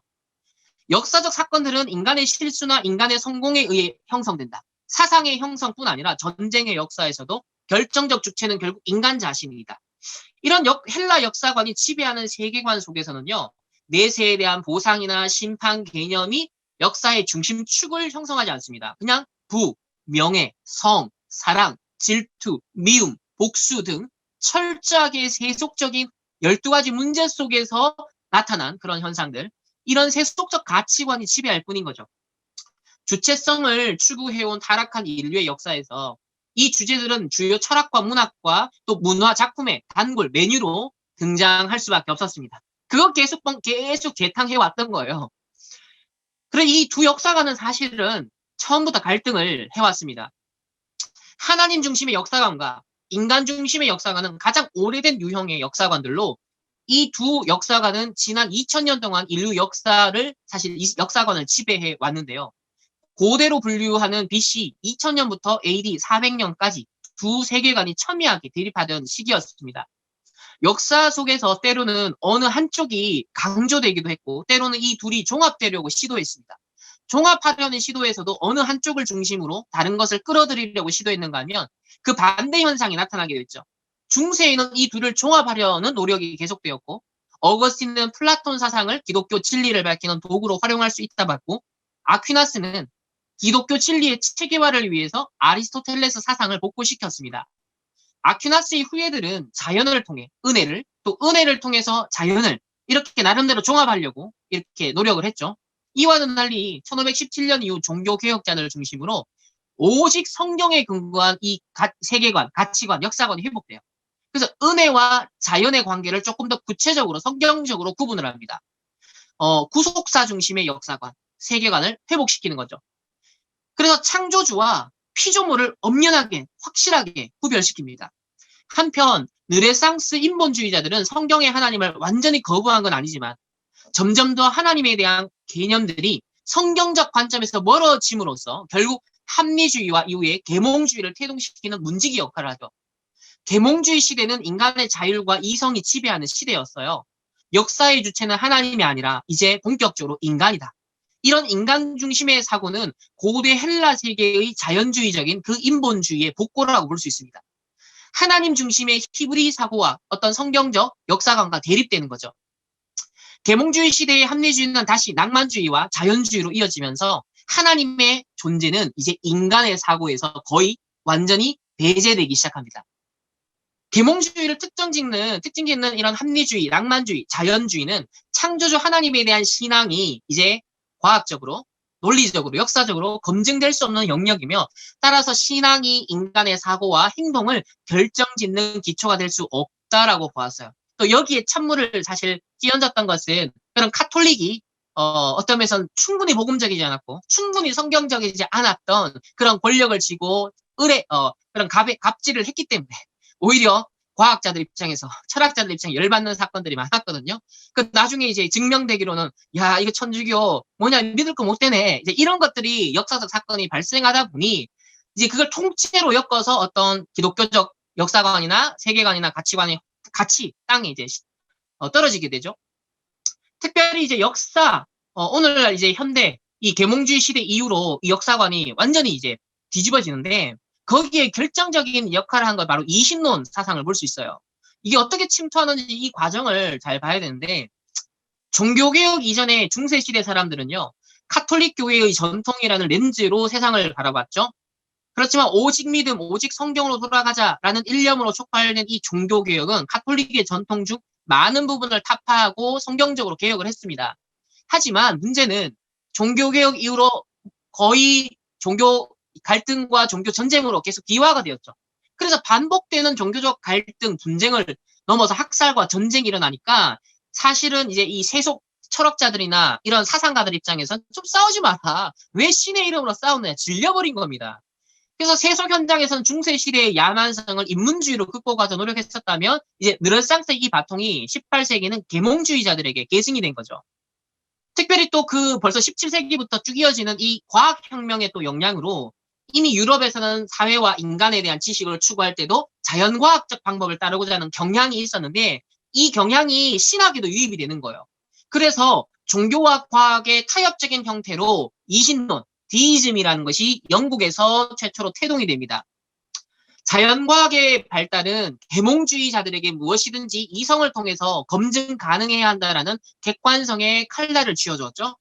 역사적 사건들은 인간의 실수나 인간의 성공에 의해 형성된다. 사상의 형성뿐 아니라 전쟁의 역사에서도 결정적 주체는 결국 인간 자신이다. 이런 헬라 역사관이 지배하는 세계관 속에서는요, 내세에 대한 보상이나 심판 개념이 역사의 중심축을 형성하지 않습니다. 그냥 부, 명예, 성, 사랑, 질투, 미움, 복수 등 철저하게 세속적인 12가지 문제 속에서 나타난 그런 현상들, 이런 세속적 가치관이 지배할 뿐인 거죠. 주체성을 추구해온 타락한 인류의 역사에서 이 주제들은 주요 철학과 문학과 또 문화 작품의 단골 메뉴로 등장할 수밖에 없었습니다. 그거 계속 재탕해왔던 거예요. 그래, 이 두 역사가는 사실은 처음부터 갈등을 해왔습니다. 하나님 중심의 역사관과 인간 중심의 역사관은 가장 오래된 유형의 역사관들로 이 두 역사관은 지난 2000년 동안 인류 역사를 사실 이 역사관을 지배해 왔는데요. 고대로 분류하는 BC 2000년부터 AD 400년까지 두 세계관이 첨예하게 대립하던 시기였습니다. 역사 속에서 때로는 어느 한쪽이 강조되기도 했고 때로는 이 둘이 종합되려고 시도했습니다. 종합하려는 시도에서도 어느 한쪽을 중심으로 다른 것을 끌어들이려고 시도했는가 하면 그 반대 현상이 나타나게 됐죠. 중세에는 이 둘을 종합하려는 노력이 계속되었고 어거스틴은 플라톤 사상을 기독교 진리를 밝히는 도구로 활용할 수 있다 봤고 아퀴나스는 기독교 진리의 체계화를 위해서 아리스토텔레스 사상을 복구시켰습니다. 아퀴나스의 후예들은 자연을 통해 은혜를, 또 은혜를 통해서 자연을 이렇게 나름대로 종합하려고 이렇게 노력을 했죠. 이와는 달리 1517년 이후 종교개혁자들을 중심으로 오직 성경에 근거한 이 세계관, 가치관, 역사관이 회복돼요. 그래서 은혜와 자연의 관계를 조금 더 구체적으로 성경적으로 구분을 합니다. 구속사 중심의 역사관, 세계관을 회복시키는 거죠. 그래서 창조주와 피조물을 엄연하게 확실하게 구별시킵니다. 한편 르네상스 인본주의자들은 성경의 하나님을 완전히 거부한 건 아니지만 점점 더 하나님에 대한 개념들이 성경적 관점에서 멀어짐으로써 결국 합리주의와 이후에 계몽주의를 태동시키는 문지기 역할을 하죠. 계몽주의 시대는 인간의 자율과 이성이 지배하는 시대였어요. 역사의 주체는 하나님이 아니라 이제 본격적으로 인간이다. 이런 인간 중심의 사고는 고대 헬라 세계의 자연주의적인 그 인본주의의 복고라고 볼 수 있습니다. 하나님 중심의 히브리 사고와 어떤 성경적 역사관과 대립되는 거죠. 계몽주의 시대의 합리주의는 다시 낭만주의와 자연주의로 이어지면서 하나님의 존재는 이제 인간의 사고에서 거의 완전히 배제되기 시작합니다. 계몽주의를 특징짓는 이런 합리주의, 낭만주의, 자연주의는 창조주 하나님에 대한 신앙이 이제 과학적으로, 논리적으로, 역사적으로 검증될 수 없는 영역이며 따라서 신앙이 인간의 사고와 행동을 결정짓는 기초가 될 수 없다라고 보았어요. 또 여기에 찬물을 사실 끼얹었던 것은 그런 카톨릭이 어떤 면에서는 충분히 복음적이지 않았고 충분히 성경적이지 않았던 그런 권력을 쥐고 그런 갑질을 했기 때문에 오히려 과학자들 입장에서 철학자들 입장에 열받는 사건들이 많았거든요. 그 나중에 이제 증명되기로는 야 이거 천주교 뭐냐 믿을 거 못 되네 이제 이런 것들이 역사적 사건이 발생하다 보니 이제 그걸 통째로 엮어서 어떤 기독교적 역사관이나 세계관이나 가치관이 같이 땅에 이제 떨어지게 되죠. 특별히 이제 오늘날 이제 현대 이 계몽주의 시대 이후로 이 역사관이 완전히 이제 뒤집어지는데 거기에 결정적인 역할을 한 건 바로 이신론 사상을 볼 수 있어요. 이게 어떻게 침투하는지 이 과정을 잘 봐야 되는데 종교개혁 이전의 중세시대 사람들은요. 카톨릭 교회의 전통이라는 렌즈로 세상을 바라봤죠. 그렇지만 오직 믿음, 오직 성경으로 돌아가자라는 일념으로 촉발된 이 종교개혁은 카톨릭의 전통 중 많은 부분을 타파하고 성경적으로 개혁을 했습니다. 하지만 문제는 종교개혁 이후로 거의 종교 갈등과 종교 전쟁으로 계속 비화가 되었죠. 그래서 반복되는 종교적 갈등, 분쟁을 넘어서 학살과 전쟁이 일어나니까 사실은 이제 이 세속 철학자들이나 이런 사상가들 입장에서는 좀 싸우지 마라. 왜 신의 이름으로 싸우느냐. 질려버린 겁니다. 그래서 세속 현장에서는 중세 시대의 야만성을 인문주의로 극복하자 노력했었다면 이제 르네상스 이 바통이 18세기는 계몽주의자들에게 계승이 된 거죠. 특별히 또 그 벌써 17세기부터 쭉 이어지는 이 과학혁명의 또 영향으로 이미 유럽에서는 사회와 인간에 대한 지식을 추구할 때도 자연과학적 방법을 따르고자 하는 경향이 있었는데 이 경향이 신학에도 유입이 되는 거예요. 그래서 종교와 과학의 타협적인 형태로 이신론, 디이즘이라는 것이 영국에서 최초로 태동이 됩니다. 자연과학의 발달은 계몽주의자들에게 무엇이든지 이성을 통해서 검증 가능해야 한다라는 객관성의 칼날을 쥐어주었죠.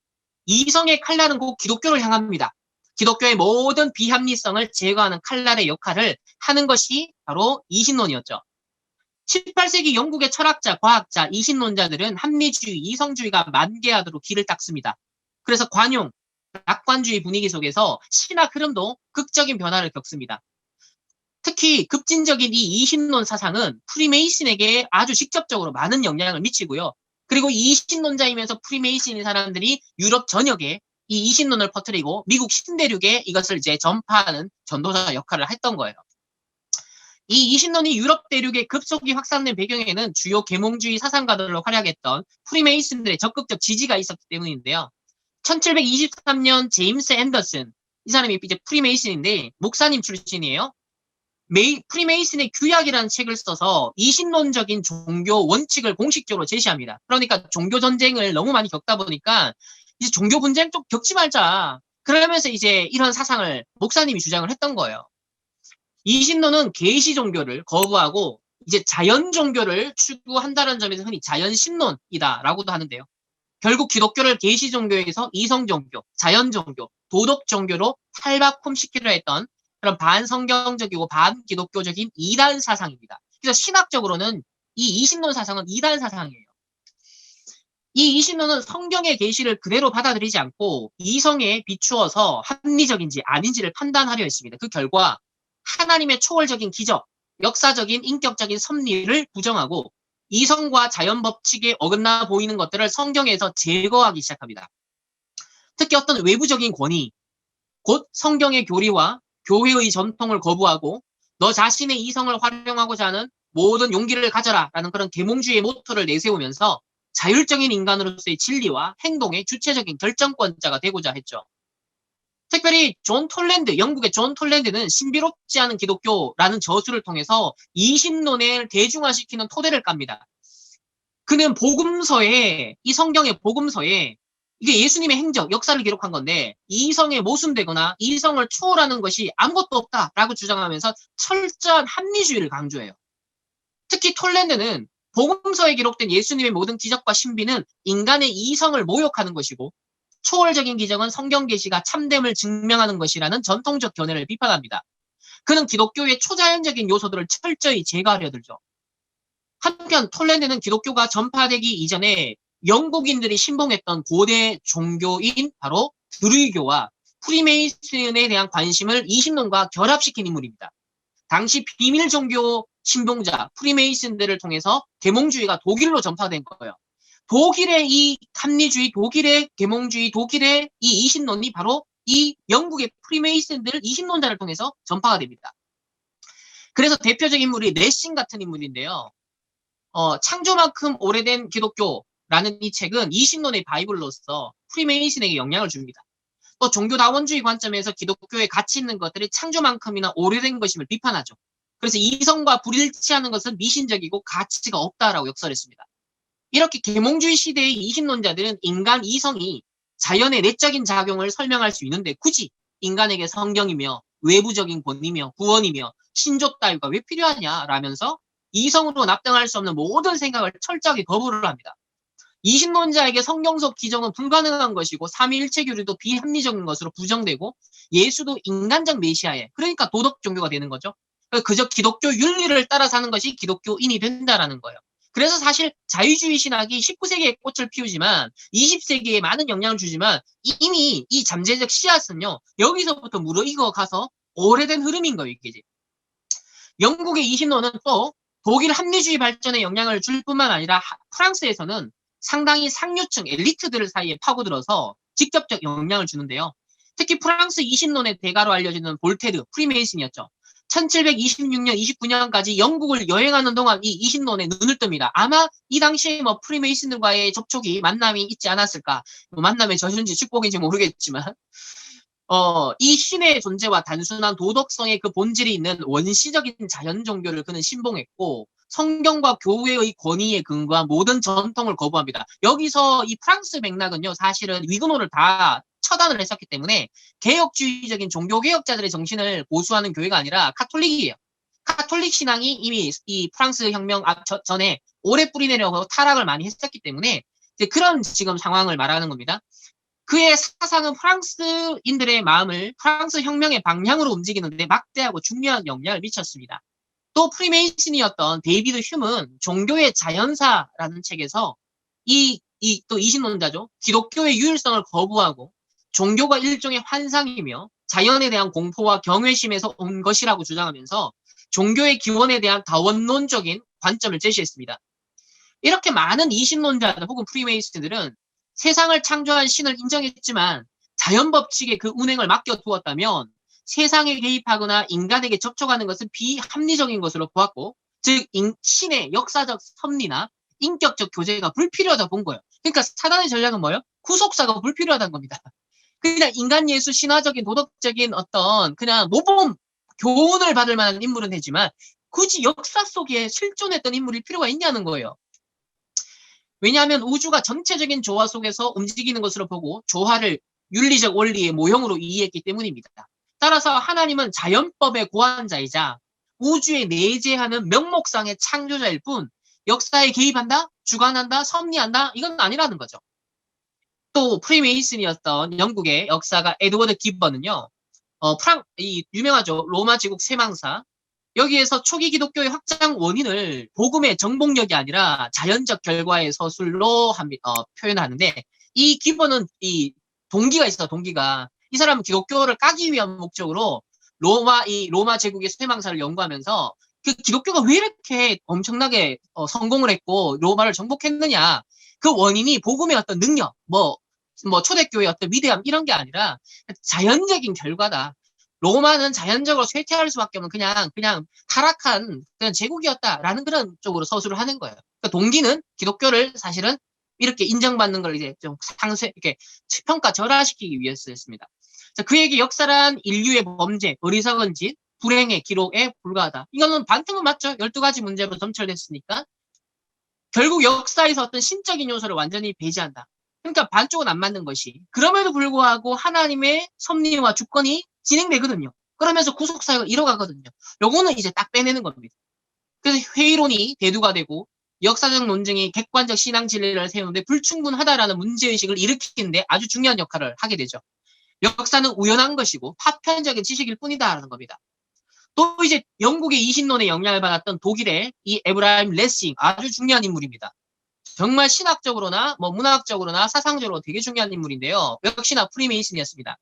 이성의 칼날은 곧 기독교를 향합니다. 기독교의 모든 비합리성을 제거하는 칼날의 역할을 하는 것이 바로 이신론이었죠. 18세기 영국의 철학자, 과학자, 이신론자들은 합리주의, 이성주의가 만개하도록 길을 닦습니다. 그래서 관용, 낙관주의 분위기 속에서 신학 흐름도 극적인 변화를 겪습니다. 특히 급진적인 이 이신론 사상은 프리메이슨에게 아주 직접적으로 많은 영향을 미치고요. 그리고 이신론자이면서 프리메이슨인 사람들이 유럽 전역에 이 이신론을 퍼뜨리고 미국 신대륙에 이것을 이제 전파하는 전도자 역할을 했던 거예요. 이 이신론이 유럽 대륙에 급속히 확산된 배경에는 주요 계몽주의 사상가들로 활약했던 프리메이슨들의 적극적 지지가 있었기 때문인데요. 1723년 제임스 앤더슨, 이 사람이 이제 프리메이슨인데 목사님 출신이에요. 프리메이슨의 규약이라는 책을 써서 이신론적인 종교 원칙을 공식적으로 제시합니다. 그러니까 종교 전쟁을 너무 많이 겪다 보니까 이제 종교 분쟁 좀 겪지 말자. 그러면서 이제 이런 사상을 목사님이 주장을 했던 거예요. 이신론은 계시 종교를 거부하고 이제 자연 종교를 추구한다는 점에서 흔히 자연신론이다라고도 하는데요. 결국 기독교를 계시 종교에서 이성 종교, 자연 종교, 도덕 종교로 탈바꿈시키려 했던 그런 반성경적이고 반기독교적인 이단 사상입니다. 그래서 신학적으로는 이 이신론 사상은 이단 사상이에요. 이 이신론은 성경의 계시를 그대로 받아들이지 않고 이성에 비추어서 합리적인지 아닌지를 판단하려 했습니다. 그 결과 하나님의 초월적인 기적, 역사적인 인격적인 섭리를 부정하고 이성과 자연 법칙에 어긋나 보이는 것들을 성경에서 제거하기 시작합니다. 특히 어떤 외부적인 권위, 곧 성경의 교리와 교회의 전통을 거부하고 너 자신의 이성을 활용하고자 하는 모든 용기를 가져라 라는 그런 계몽주의의 모토를 내세우면서 자율적인 인간으로서의 진리와 행동의 주체적인 결정권자가 되고자 했죠. 특별히 존 톨랜드, 영국의 존 톨랜드는 신비롭지 않은 기독교라는 저술을 통해서 이신론을 대중화시키는 토대를 깝니다. 그는 복음서에, 이 성경의 복음서에 이게 예수님의 행적, 역사를 기록한 건데 이성에 모순되거나 이성을 초월하는 것이 아무것도 없다라고 주장하면서 철저한 합리주의를 강조해요. 특히 톨랜드는 복음서에 기록된 예수님의 모든 기적과 신비는 인간의 이성을 모욕하는 것이고 초월적인 기적은 성경 계시가 참됨을 증명하는 것이라는 전통적 견해를 비판합니다. 그는 기독교의 초자연적인 요소들을 철저히 제거하려 들죠. 한편 톨랜드는 기독교가 전파되기 이전에 영국인들이 신봉했던 고대 종교인 바로 드루이교와 프리메이슨에 대한 관심을 이신론과 결합시킨 인물입니다. 당시 비밀 종교 신봉자 프리메이슨들을 통해서 계몽주의가 독일로 전파된 거예요. 독일의 이 합리주의, 독일의 계몽주의, 독일의 이 이신론이 바로 이 영국의 프리메이슨들 이신론자를 통해서 전파가 됩니다. 그래서 대표적 인물이 레싱 같은 인물인데요. 창조만큼 오래된 기독교라는 이 책은 이신론의 바이블로서 프리메이슨에게 영향을 줍니다. 또 종교다원주의 관점에서 기독교에 가치 있는 것들이 창조만큼이나 오래된 것임을 비판하죠. 그래서 이성과 불일치하는 것은 미신적이고 가치가 없다라고 역설했습니다. 이렇게 계몽주의 시대의 이신론자들은 인간 이성이 자연의 내적인 작용을 설명할 수 있는데 굳이 인간에게 성경이며 외부적인 권위며 구원이며 신조 따위가 왜 필요하냐라면서 이성으로 납득할 수 없는 모든 생각을 철저하게 거부를 합니다. 이신론자에게 성경 속 기적은 불가능한 것이고 삼위일체 교리도 비합리적인 것으로 부정되고 예수도 인간적 메시아에 그러니까 도덕 종교가 되는 거죠. 그저 기독교 윤리를 따라 사는 것이 기독교인이 된다라는 거예요. 그래서 사실 자유주의 신학이 19세기에 꽃을 피우지만 20세기에 많은 영향을 주지만 이미 이 잠재적 씨앗은요 여기서부터 무르익어 가서 오래된 흐름인 거예요. 이게. 영국의 이신론은 또 독일 합리주의 발전에 영향을 줄 뿐만 아니라 프랑스에서는 상당히 상류층 엘리트들 사이에 파고들어서 직접적 영향을 주는데요. 특히 프랑스 이신론의 대가로 알려지는 볼테르, 프리메이슨이었죠. 1726년, 29년까지 영국을 여행하는 동안 이 이신론에 눈을 뜹니다. 아마 이 당시에 뭐 프리메이슨들과의 접촉이 만남이 있지 않았을까. 뭐 만남의 저수인지 축복인지 모르겠지만 이 신의 존재와 단순한 도덕성의 그 본질이 있는 원시적인 자연 종교를 그는 신봉했고 성경과 교회의 권위에 근거한 모든 전통을 거부합니다. 여기서 이 프랑스 맥락은요, 사실은 위그노를 다 처단을 했었기 때문에 개혁주의적인 종교개혁자들의 정신을 고수하는 교회가 아니라 카톨릭이에요. 카톨릭 신앙이 이미 이 프랑스 혁명 전에 오래 뿌리내려고 타락을 많이 했었기 때문에 이제 그런 지금 상황을 말하는 겁니다. 그의 사상은 프랑스인들의 마음을 프랑스 혁명의 방향으로 움직이는데 막대하고 중요한 영향을 미쳤습니다. 또 프리메이슨이었던 데이비드 휴먼은 종교의 자연사라는 책에서 또 이신론자죠. 기독교의 유일성을 거부하고 종교가 일종의 환상이며 자연에 대한 공포와 경외심에서 온 것이라고 주장하면서 종교의 기원에 대한 다원론적인 관점을 제시했습니다. 이렇게 많은 이신론자들 혹은 프리메이슨들은 세상을 창조한 신을 인정했지만 자연 법칙에 그 운행을 맡겨두었다면 세상에 개입하거나 인간에게 접촉하는 것은 비합리적인 것으로 보았고, 즉 신의 역사적 섭리나 인격적 교제가 불필요하다고 본 거예요. 그러니까 사단의 전략은 뭐예요? 구속사가 불필요하다는 겁니다. 그냥 인간 예수 신화적인 도덕적인 어떤 그냥 모범 교훈을 받을 만한 인물은 되지만 굳이 역사 속에 실존했던 인물이 필요가 있냐는 거예요. 왜냐하면 우주가 전체적인 조화 속에서 움직이는 것으로 보고 조화를 윤리적 원리의 모형으로 이해했기 때문입니다. 따라서 하나님은 자연법의 고안자이자 우주에 내재하는 명목상의 창조자일 뿐 역사에 개입한다, 주관한다, 섭리한다 이건 아니라는 거죠. 또 프리메이슨이었던 영국의 역사가 에드워드 기번은요. 유명하죠. 로마 제국 세망사. 여기에서 초기 기독교의 확장 원인을 복음의 정복력이 아니라 자연적 결과의 서술로 표현하는데, 이 기본은 이 동기가 있어. 동기가 이 사람은 기독교를 까기 위한 목적으로 로마 제국의 쇠망사를 연구하면서 그 기독교가 왜 이렇게 엄청나게 성공을 했고 로마를 정복했느냐, 그 원인이 복음의 어떤 능력, 뭐 초대교회의 어떤 위대함 이런 게 아니라 자연적인 결과다. 로마는 자연적으로 쇠퇴할 수밖에 없는 그냥 타락한 그냥 제국이었다라는 그런 쪽으로 서술을 하는 거예요. 그러니까 동기는 기독교를 사실은 이렇게 인정받는 걸 이제 좀 이렇게 평가 절하시키기 위해서였습니다. 자, 그에게 역사란 인류의 범죄, 어리석은 짓, 불행의 기록에 불과하다. 이거는 반틈은 맞죠. 12가지 문제로 점철됐으니까. 결국 역사에서 어떤 신적인 요소를 완전히 배제한다. 그러니까 반쪽은 안 맞는 것이. 그럼에도 불구하고 하나님의 섭리와 주권이 진행되거든요. 그러면서 구속사역을 이뤄가거든요. 요거는 이제 딱 빼내는 겁니다. 그래서 회의론이 대두가 되고 역사적 논증이 객관적 신앙 진리를 세우는데 불충분하다라는 문제의식을 일으키는데 아주 중요한 역할을 하게 되죠. 역사는 우연한 것이고 파편적인 지식일 뿐이다라는 겁니다. 또 이제 영국의 이신론에 영향을 받았던 독일의 이 에브라임 레싱, 아주 중요한 인물입니다. 정말 신학적으로나 뭐 문학적으로나 사상적으로 되게 중요한 인물인데요. 역시나 프리메이슨이었습니다.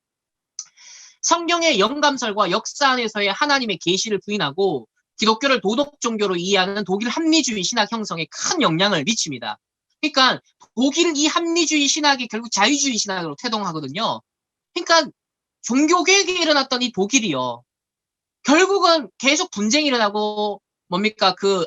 성경의 영감설과 역사 안에서의 하나님의 계시를 부인하고 기독교를 도덕 종교로 이해하는 독일 합리주의 신학 형성에 큰 영향을 미칩니다. 그러니까 독일 이 합리주의 신학이 결국 자유주의 신학으로 태동하거든요. 그러니까 종교개혁이 일어났던 이 독일이요. 결국은 계속 분쟁이 일어나고 뭡니까 그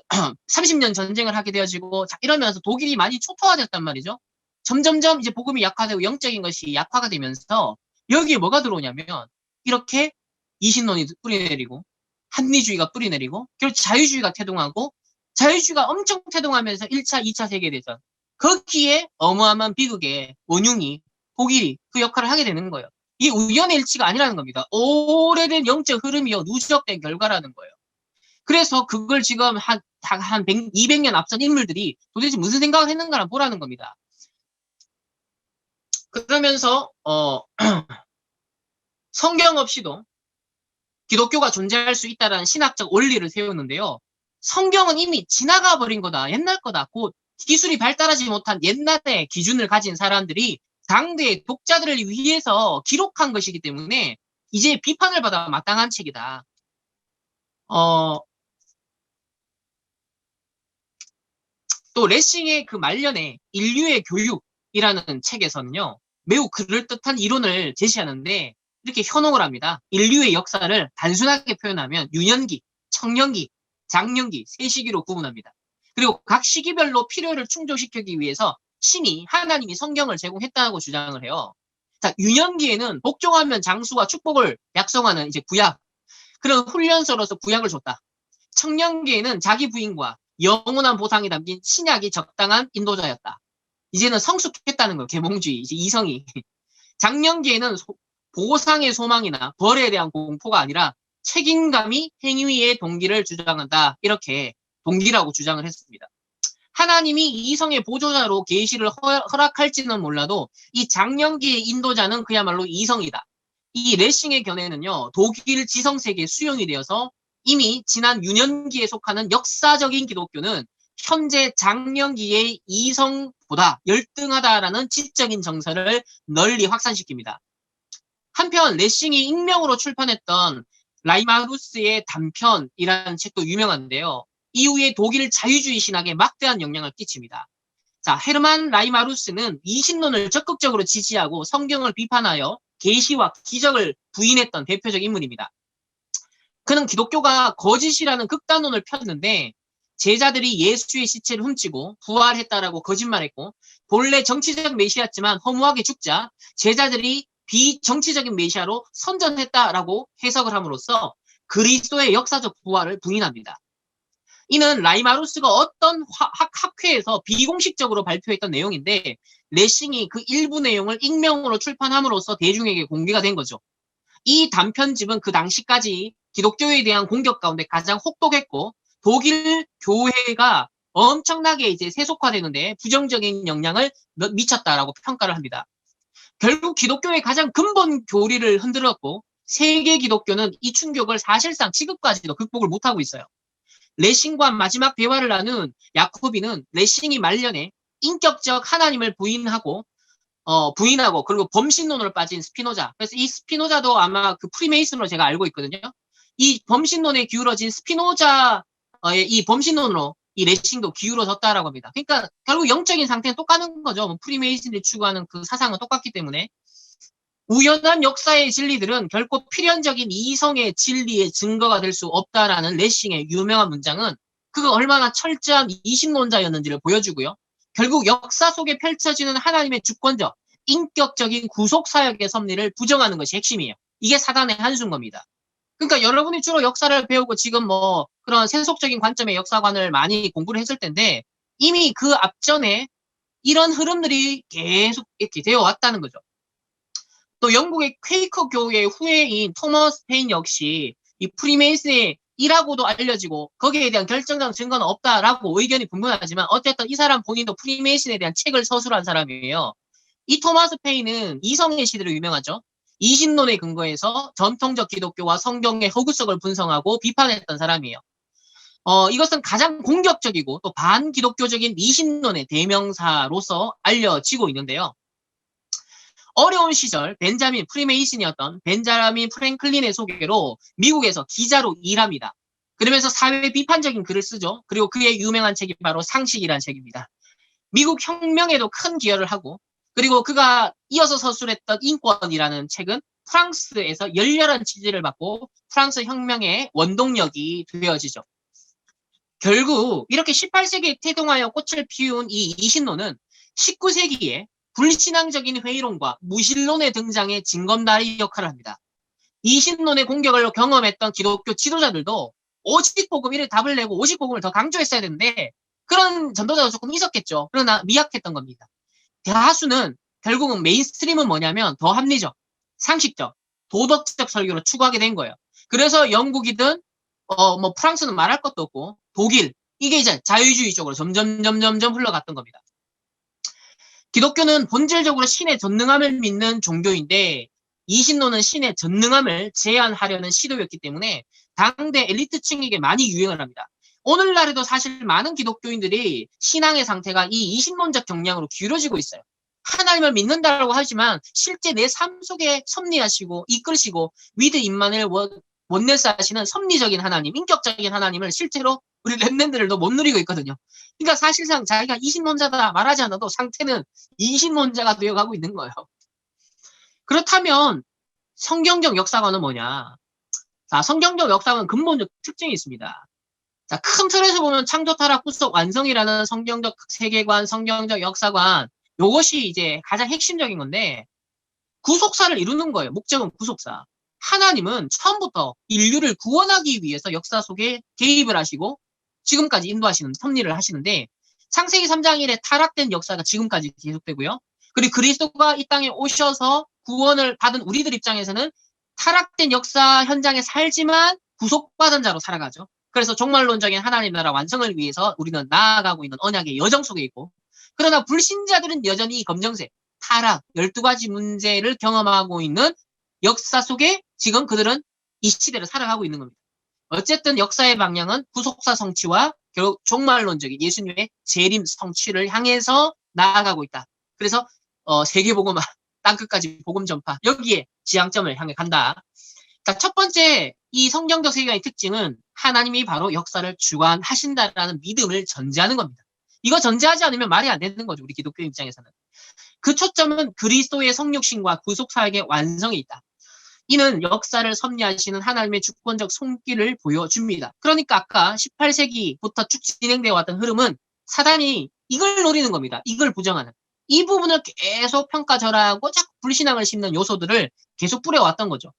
30년 전쟁을 하게 되어지고 자, 이러면서 독일이 많이 초토화됐단 말이죠. 점점점 이제 복음이 약화되고 영적인 것이 약화가 되면서 여기에 뭐가 들어오냐면 이렇게 이신론이 뿌리내리고 합리주의가 뿌리내리고 결국 자유주의가 태동하고 자유주의가 엄청 태동하면서 1차, 2차 세계대전 거기에 어마어마한 비극의 원흉이 독일이 그 역할을 하게 되는 거예요. 이게 우연의 일치가 아니라는 겁니다. 오래된 영적 흐름이요 누적된 결과라는 거예요. 그래서 그걸 지금 한 100, 200년 앞선 인물들이 도대체 무슨 생각을 했는가를 보라는 겁니다. 그러면서 성경 없이도 기독교가 존재할 수 있다는 신학적 원리를 세우는데요. 성경은 이미 지나가 버린 거다. 옛날 거다. 곧 기술이 발달하지 못한 옛날의 기준을 가진 사람들이 당대의 독자들을 위해서 기록한 것이기 때문에 이제 비판을 받아 마땅한 책이다. 또 레싱의 그 말년에 인류의 교육이라는 책에서는요. 매우 그럴듯한 이론을 제시하는데 이렇게 현혹을 합니다. 인류의 역사를 단순하게 표현하면 유년기, 청년기, 장년기, 세 시기로 구분합니다. 그리고 각 시기별로 필요를 충족시키기 위해서 신이 하나님이 성경을 제공했다고 주장을 해요. 자, 유년기에는 복종하면 장수와 축복을 약속하는 이제 구약, 그런 훈련소로서 구약을 줬다. 청년기에는 자기 부인과 영원한 보상이 담긴 신약이 적당한 인도자였다. 이제는 성숙했다는 거예요. 계몽주의, 이제 이성이. 장년기에는 보상의 소망이나 벌에 대한 공포가 아니라 책임감이 행위의 동기를 주장한다. 이렇게 동기라고 주장을 했습니다. 하나님이 이성의 보조자로 계시를 허락할지는 몰라도 이 장년기의 인도자는 그야말로 이성이다. 이 레싱의 견해는요, 독일 지성세계에 수용이 되어서 이미 지난 유년기에 속하는 역사적인 기독교는 현재 장년기의 이성보다 열등하다라는 지적인 정서를 널리 확산시킵니다. 한편 레싱이 익명으로 출판했던 라이마루스의 단편이라는 책도 유명한데요. 이후에 독일 자유주의 신학에 막대한 영향을 끼칩니다. 자, 헤르만 라이마루스는 이신론을 적극적으로 지지하고 성경을 비판하여 계시와 기적을 부인했던 대표적 인물입니다. 그는 기독교가 거짓이라는 극단론을 폈는데 제자들이 예수의 시체를 훔치고 부활했다라고 거짓말했고 본래 정치적 메시아였지만 허무하게 죽자 제자들이 비정치적인 메시아로 선전했다라고 해석을 함으로써 그리스도의 역사적 부활을 부인합니다. 이는 라이마루스가 어떤 학회에서 비공식적으로 발표했던 내용인데 레싱이 그 일부 내용을 익명으로 출판함으로써 대중에게 공개가 된 거죠. 이 단편집은 그 당시까지 기독교에 대한 공격 가운데 가장 혹독했고 독일 교회가 엄청나게 이제 세속화되는데 부정적인 영향을 미쳤다라고 평가를 합니다. 결국 기독교의 가장 근본 교리를 흔들었고 세계 기독교는 이 충격을 사실상 지금까지도 극복을 못하고 있어요. 레싱과 마지막 대화를 나눈 야코비는 레싱이 말년에 인격적 하나님을 부인하고 그리고 범신론으로 빠진 스피노자. 그래서 이 스피노자도 아마 그 프리메이슨으로 제가 알고 있거든요. 이 범신론에 기울어진 스피노자의 이 범신론으로 이 레싱도 기울어졌다라고 합니다. 그러니까 결국 영적인 상태는 똑같은 거죠. 뭐 프리메이슨이 추구하는 그 사상은 똑같기 때문에. 우연한 역사의 진리들은 결코 필연적인 이성의 진리의 증거가 될 수 없다라는 레싱의 유명한 문장은 그가 얼마나 철저한 이신론자였는지를 보여주고요. 결국 역사 속에 펼쳐지는 하나님의 주권적, 인격적인 구속사역의 섭리를 부정하는 것이 핵심이에요. 이게 사단의 한수인 겁니다. 그러니까 여러분이 주로 역사를 배우고 지금 뭐 그런 세속적인 관점의 역사관을 많이 공부를 했을 텐데 이미 그 앞전에 이런 흐름들이 계속 이렇게 되어 왔다는 거죠. 또 영국의 퀘이커 교회의 후예인 토머스 페인 역시 이 프리메이슨의 이라고도 알려지고 거기에 대한 결정적 증거는 없다라고 의견이 분분하지만 어쨌든 이 사람 본인도 프리메이슨에 대한 책을 서술한 사람이에요. 이 토마스 페인은 이성의 시대로 유명하죠. 이신론에 근거해서 전통적 기독교와 성경의 허구석을 분석하고 비판했던 사람이에요. 이것은 가장 공격적이고 또 반기독교적인 이신론의 대명사로서 알려지고 있는데요. 어려운 시절 벤자민 프리메이슨이었던 벤자민 프랭클린의 소개로 미국에서 기자로 일합니다. 그러면서 사회 비판적인 글을 쓰죠. 그리고 그의 유명한 책이 바로 상식이라는 책입니다. 미국 혁명에도 큰 기여를 하고 그리고 그가 이어서 서술했던 인권이라는 책은 프랑스에서 열렬한 지지를 받고 프랑스 혁명의 원동력이 되어지죠. 결국 이렇게 18세기에 태동하여 꽃을 피운 이 이신론은 19세기에 불신앙적인 회의론과 무신론의 등장에 징검다리 역할을 합니다. 이신론의 공격을 경험했던 기독교 지도자들도 오직 복음 이를 답을 내고 오직 복음을 더 강조했어야 되는데 그런 전도자가 조금 있었겠죠. 그러나 미약했던 겁니다. 대다수는 결국은 메인스트림은 뭐냐면 더 합리적, 상식적, 도덕적 설교를 추구하게 된 거예요. 그래서 영국이든 뭐 프랑스는 말할 것도 없고 독일 이게 이제 자유주의 쪽으로 점점 흘러갔던 겁니다. 기독교는 본질적으로 신의 전능함을 믿는 종교인데 이신론은 신의 전능함을 제한하려는 시도였기 때문에 당대 엘리트층에게 많이 유행을 합니다. 오늘날에도 사실 많은 기독교인들이 신앙의 상태가 이 이신론적 경향으로 기울어지고 있어요. 하나님을 믿는다고 하지만 실제 내 삶 속에 섭리하시고 이끌시고 위드 임마누엘 원네스 하시는 섭리적인 하나님, 인격적인 하나님을 실제로 우리 랩랜드들도 못 누리고 있거든요. 그러니까 사실상 자기가 이신론자다 말하지 않아도 상태는 이신론자가 되어가고 있는 거예요. 그렇다면 성경적 역사관은 뭐냐? 자, 성경적 역사관은 근본적 특징이 있습니다. 자, 큰 틀에서 보면 창조, 타락, 구속, 완성이라는 성경적 세계관, 성경적 역사관 이것이 이제 가장 핵심적인 건데 구속사를 이루는 거예요. 목적은 구속사. 하나님은 처음부터 인류를 구원하기 위해서 역사 속에 개입을 하시고 지금까지 인도하시는 섭리를 하시는데 창세기 3장 1에 타락된 역사가 지금까지 계속되고요. 그리고 그리스도가 이 땅에 오셔서 구원을 받은 우리들 입장에서는 타락된 역사 현장에 살지만 구속받은 자로 살아가죠. 그래서 종말론적인 하나님 나라 완성을 위해서 우리는 나아가고 있는 언약의 여정 속에 있고, 그러나 불신자들은 여전히 검정색, 타락, 12가지 문제를 경험하고 있는 역사 속에 지금 그들은 이 시대를 살아가고 있는 겁니다. 어쨌든 역사의 방향은 구속사 성취와 결국 종말론적인 예수님의 재림 성취를 향해서 나아가고 있다. 그래서 세계복음화, 땅끝까지 복음 전파, 여기에 지향점을 향해 간다. 그러니까 첫 번째 이 성경적 세계관의 특징은 하나님이 바로 역사를 주관하신다라는 믿음을 전제하는 겁니다. 이거 전제하지 않으면 말이 안 되는 거죠. 우리 기독교 입장에서는. 그 초점은 그리스도의 성육신과 구속사역의 완성에 있다. 이는 역사를 섭리하시는 하나님의 주권적 손길을 보여줍니다. 그러니까 아까 18세기부터 쭉 진행되어 왔던 흐름은 사단이 이걸 노리는 겁니다. 이걸 부정하는. 이 부분을 계속 평가절하하고 자꾸 불신앙을 심는 요소들을 계속 뿌려왔던 거죠.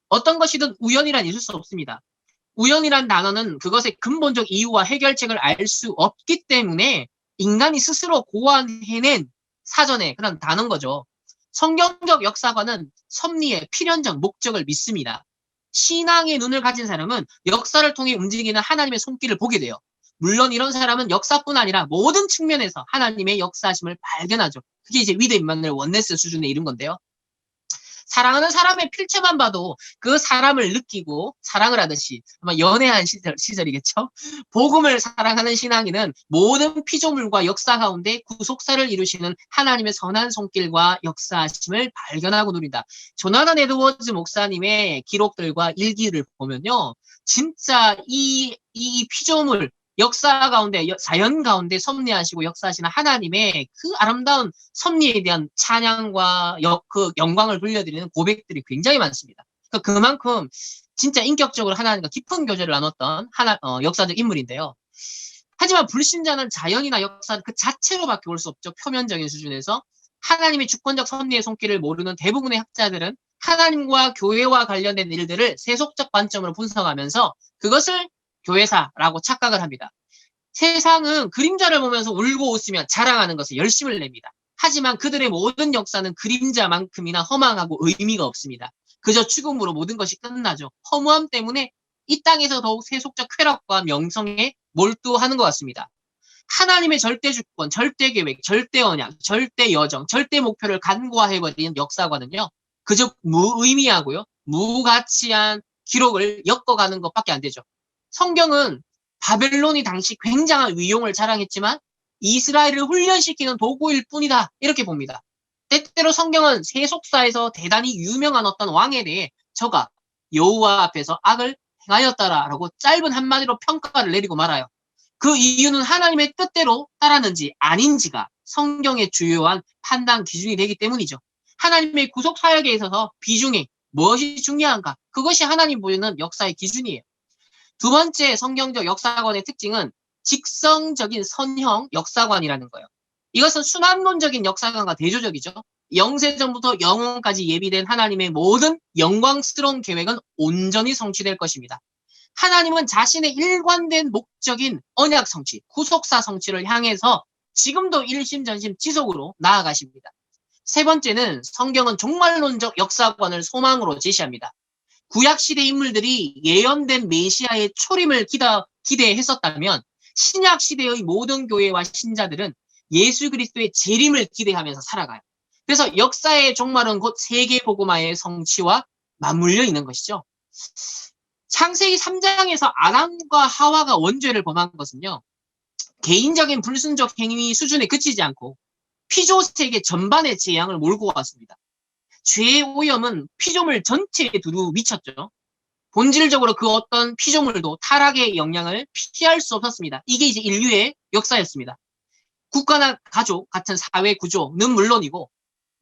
어떤 것이든 우연이란 있을 수 없습니다. 우연이란 단어는 그것의 근본적 이유와 해결책을 알 수 없기 때문에 인간이 스스로 고안해낸 사전의 그런 단어인 거죠. 성경적 역사관은 섭리의 필연적 목적을 믿습니다. 신앙의 눈을 가진 사람은 역사를 통해 움직이는 하나님의 손길을 보게 돼요. 물론 이런 사람은 역사뿐 아니라 모든 측면에서 하나님의 역사하심을 발견하죠. 그게 이제 위드 임마누엘 원네스 수준에 이른 건데요. 사랑하는 사람의 필체만 봐도 그 사람을 느끼고 사랑을 하듯이 아마 연애한 시절이겠죠. 복음을 사랑하는 신앙인은 모든 피조물과 역사 가운데 구속사를 이루시는 하나님의 선한 손길과 역사하심을 발견하고 누린다. 조나단 에드워즈 목사님의 기록들과 일기를 보면요. 진짜 이 피조물 역사 가운데, 자연 가운데 섭리하시고 역사하시는 하나님의 그 아름다운 섭리에 대한 찬양과 그 영광을 돌려드리는 고백들이 굉장히 많습니다. 그만큼 진짜 인격적으로 하나님과 깊은 교제를 나눴던 역사적 인물인데요. 하지만 불신자는 자연이나 역사 그 자체로밖에 볼 수 없죠. 표면적인 수준에서. 하나님의 주권적 섭리의 손길을 모르는 대부분의 학자들은 하나님과 교회와 관련된 일들을 세속적 관점으로 분석하면서 그것을 교회사라고 착각을 합니다. 세상은 그림자를 보면서 울고 웃으며 자랑하는 것에 열심을 냅니다. 하지만 그들의 모든 역사는 그림자만큼이나 허망하고 의미가 없습니다. 그저 죽음으로 모든 것이 끝나죠. 허무함 때문에 이 땅에서 더욱 세속적 쾌락과 명성에 몰두하는 것 같습니다. 하나님의 절대 주권, 절대 계획, 절대 언약, 절대 여정, 절대 목표를 간과해버리는 역사관은요. 그저 무의미하고요. 무가치한 기록을 엮어가는 것밖에 안 되죠. 성경은 바벨론이 당시 굉장한 위용을 자랑했지만 이스라엘을 훈련시키는 도구일 뿐이다. 이렇게 봅니다. 때때로 성경은 세속사에서 대단히 유명한 어떤 왕에 대해 저가 여호와 앞에서 악을 행하였다라고 짧은 한마디로 평가를 내리고 말아요. 그 이유는 하나님의 뜻대로 따랐는지 아닌지가 성경의 주요한 판단 기준이 되기 때문이죠. 하나님의 구속 사역에 있어서 비중이 무엇이 중요한가? 그것이 하나님 보이는 역사의 기준이에요. 두 번째 성경적 역사관의 특징은 직성적인 선형 역사관이라는 거예요. 이것은 순환론적인 역사관과 대조적이죠. 영세전부터 영원까지 예비된 하나님의 모든 영광스러운 계획은 온전히 성취될 것입니다. 하나님은 자신의 일관된 목적인 언약 성취, 구속사 성취를 향해서 지금도 일심전심 지속으로 나아가십니다. 세 번째는 성경은 종말론적 역사관을 소망으로 제시합니다. 구약시대 인물들이 예언된 메시아의 초림을 기대했었다면 신약시대의 모든 교회와 신자들은 예수 그리스도의 재림을 기대하면서 살아가요. 그래서 역사의 종말은 곧 세계복음화의 성취와 맞물려 있는 것이죠. 창세기 3장에서 아담과 하와가 원죄를 범한 것은요. 개인적인 불순적 행위 수준에 그치지 않고 피조세계 전반의 재앙을 몰고 왔습니다. 죄의 오염은 피조물 전체에 두루 미쳤죠. 본질적으로 그 어떤 피조물도 타락의 영향을 피할 수 없었습니다. 이게 이제 인류의 역사였습니다. 국가나 가족 같은 사회 구조는 물론이고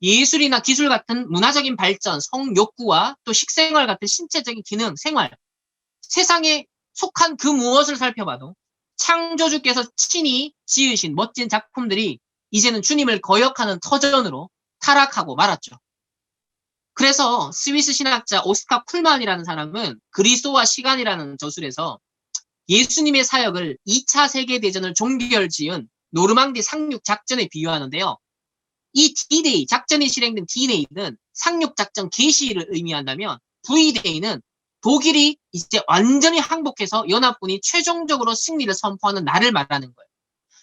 예술이나 기술 같은 문화적인 발전, 성욕구와 또 식생활 같은 신체적인 기능, 생활, 세상에 속한 그 무엇을 살펴봐도 창조주께서 친히 지으신 멋진 작품들이 이제는 주님을 거역하는 터전으로 타락하고 말았죠. 그래서 스위스 신학자 오스카 쿨만이라는 사람은 그리스도와 시간이라는 저술에서 예수님의 사역을 2차 세계대전을 종결지은 노르망디 상륙 작전에 비유하는데요. 이 D-Day, 작전이 실행된 D-Day는 상륙작전 개시를 의미한다면 V-Day는 독일이 이제 완전히 항복해서 연합군이 최종적으로 승리를 선포하는 날을 말하는 거예요.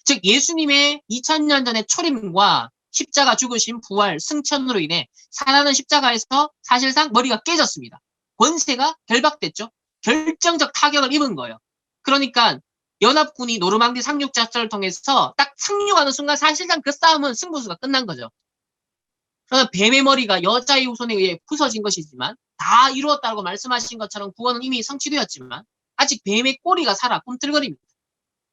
즉 예수님의 2000년 전의 초림과 십자가 죽으심, 부활, 승천으로 인해 사나는 십자가에서 사실상 머리가 깨졌습니다. 권세가 결박됐죠. 결정적 타격을 입은 거예요. 그러니까 연합군이 노르망디 상륙작전을 통해서 딱 상륙하는 순간 사실상 그 싸움은 승부수가 끝난 거죠. 그러나 뱀의 머리가 여자의 후손에 의해 부서진 것이지만 다 이루었다고 말씀하신 것처럼 구원은 이미 성취되었지만 아직 뱀의 꼬리가 살아 꿈틀거립니다.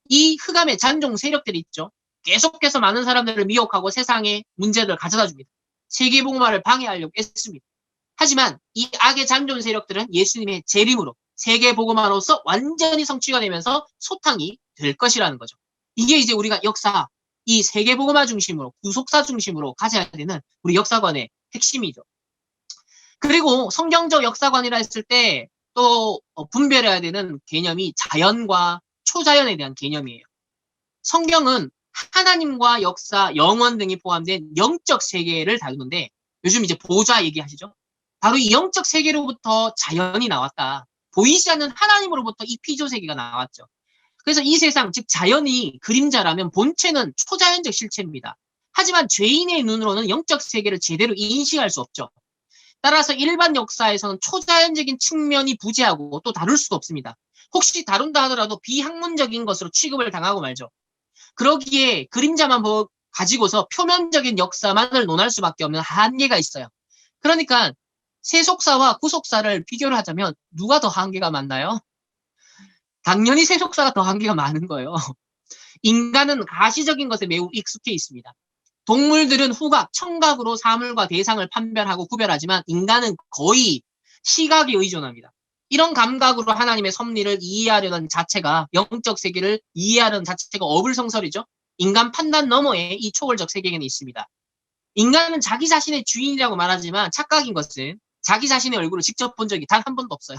이 흑암의 잔종 세력들이 있죠. 계속해서 많은 사람들을 미혹하고 세상에 문제를 가져다 줍니다. 세계복음화를 방해하려고 했습니다. 하지만 이 악의 잔종 세력들은 예수님의 재림으로 세계복음화로서 완전히 성취가 되면서 소탕이 될 것이라는 거죠. 이게 이제 우리가 역사, 이 세계복음화 중심으로, 구속사 중심으로 가져야 되는 우리 역사관의 핵심이죠. 그리고 성경적 역사관이라 했을 때 또 분별해야 되는 개념이 자연과 초자연에 대한 개념이에요. 성경은 하나님과 역사, 영원 등이 포함된 영적 세계를 다루는데 요즘 이제 보좌 얘기하시죠? 바로 이 영적 세계로부터 자연이 나왔다. 보이지 않는 하나님으로부터 이 피조 세계가 나왔죠. 그래서 이 세상, 즉 자연이 그림자라면 본체는 초자연적 실체입니다. 하지만 죄인의 눈으로는 영적 세계를 제대로 인식할 수 없죠. 따라서 일반 역사에서는 초자연적인 측면이 부재하고 또 다룰 수도 없습니다. 혹시 다룬다 하더라도 비학문적인 것으로 취급을 당하고 말죠. 그러기에 그림자만 가지고서 표면적인 역사만을 논할 수밖에 없는 한계가 있어요. 그러니까 세속사와 구속사를 비교를 하자면 누가 더 한계가 많나요? 당연히 세속사가 더 한계가 많은 거예요. 인간은 가시적인 것에 매우 익숙해 있습니다. 동물들은 후각, 청각으로 사물과 대상을 판별하고 구별하지만 인간은 거의 시각에 의존합니다. 이런 감각으로 하나님의 섭리를 이해하려는 자체가 영적 세계를 이해하려는 자체가 어불성설이죠. 인간 판단 너머에 이 초월적 세계는 있습니다. 인간은 자기 자신의 주인이라고 말하지만 착각인 것은 자기 자신의 얼굴을 직접 본 적이 단 한 번도 없어요.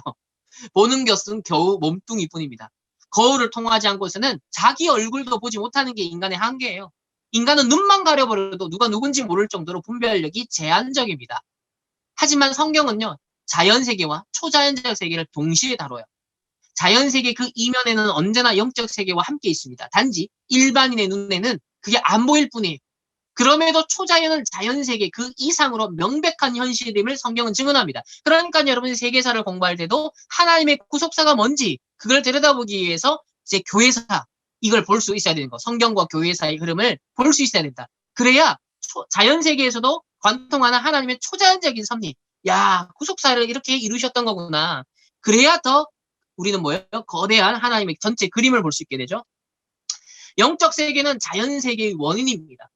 보는 것은 겨우 몸뚱이뿐입니다. 거울을 통하지 않고서는 자기 얼굴도 보지 못하는 게 인간의 한계예요. 인간은 눈만 가려버려도 누가 누군지 모를 정도로 분별력이 제한적입니다. 하지만 성경은요. 자연세계와 초자연적 세계를 동시에 다뤄요. 자연세계 그 이면에는 언제나 영적 세계와 함께 있습니다. 단지 일반인의 눈에는 그게 안 보일 뿐이에요. 그럼에도 초자연은 자연세계 그 이상으로 명백한 현실임을 성경은 증언합니다. 그러니까 여러분이 세계사를 공부할 때도 하나님의 구속사가 뭔지 그걸 들여다보기 위해서 이제 교회사 이걸 볼 수 있어야 되는 거. 성경과 교회사의 흐름을 볼 수 있어야 된다. 그래야 자연세계에서도 관통하는 하나님의 초자연적인 섭리. 야, 구속사를 이렇게 이루셨던 거구나. 그래야 더 우리는 뭐예요? 거대한 하나님의 전체 그림을 볼 수 있게 되죠. 영적 세계는 자연세계의 원인입니다.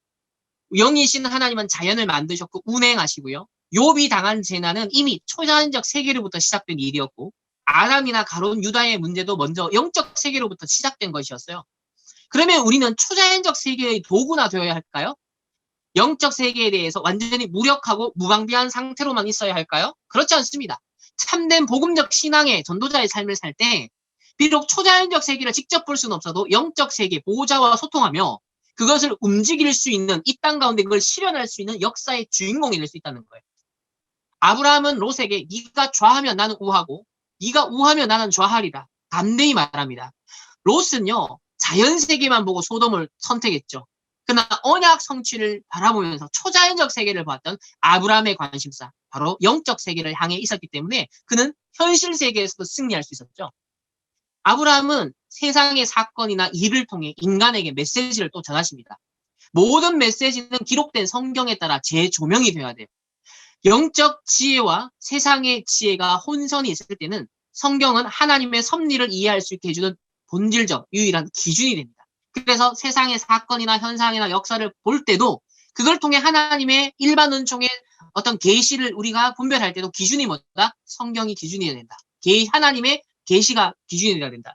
영이신 하나님은 자연을 만드셨고 운행하시고요. 욥이 당한 재난은 이미 초자연적 세계로부터 시작된 일이었고 아람이나 가론 유다의 문제도 먼저 영적 세계로부터 시작된 것이었어요. 그러면 우리는 초자연적 세계의 도구나 되어야 할까요? 영적 세계에 대해서 완전히 무력하고 무방비한 상태로만 있어야 할까요? 그렇지 않습니다. 참된 복음적 신앙의 전도자의 삶을 살 때 비록 초자연적 세계를 직접 볼 수는 없어도 영적 세계, 보호자와 소통하며 그것을 움직일 수 있는 이 땅 가운데 그걸 실현할 수 있는 역사의 주인공이 될 수 있다는 거예요. 아브라함은 롯에게 네가 좌하면 나는 우하고 네가 우하면 나는 좌하리라. 담대히 말합니다. 롯은요. 자연세계만 보고 소돔을 선택했죠. 그러나 언약 성취를 바라보면서 초자연적 세계를 봤던 아브라함의 관심사, 바로 영적 세계를 향해 있었기 때문에 그는 현실 세계에서도 승리할 수 있었죠. 아브라함은 세상의 사건이나 일을 통해 인간에게 메시지를 또 전하십니다. 모든 메시지는 기록된 성경에 따라 재조명이 되어야 돼요. 영적 지혜와 세상의 지혜가 혼선이 있을 때는 성경은 하나님의 섭리를 이해할 수 있게 해주는 본질적 유일한 기준이 됩니다. 그래서 세상의 사건이나 현상이나 역사를 볼 때도 그걸 통해 하나님의 일반 은총의 어떤 계시를 우리가 분별할 때도 기준이 뭐다? 성경이 기준이 되어야 된다. 하나님의 계시가 기준이 되어야 된다.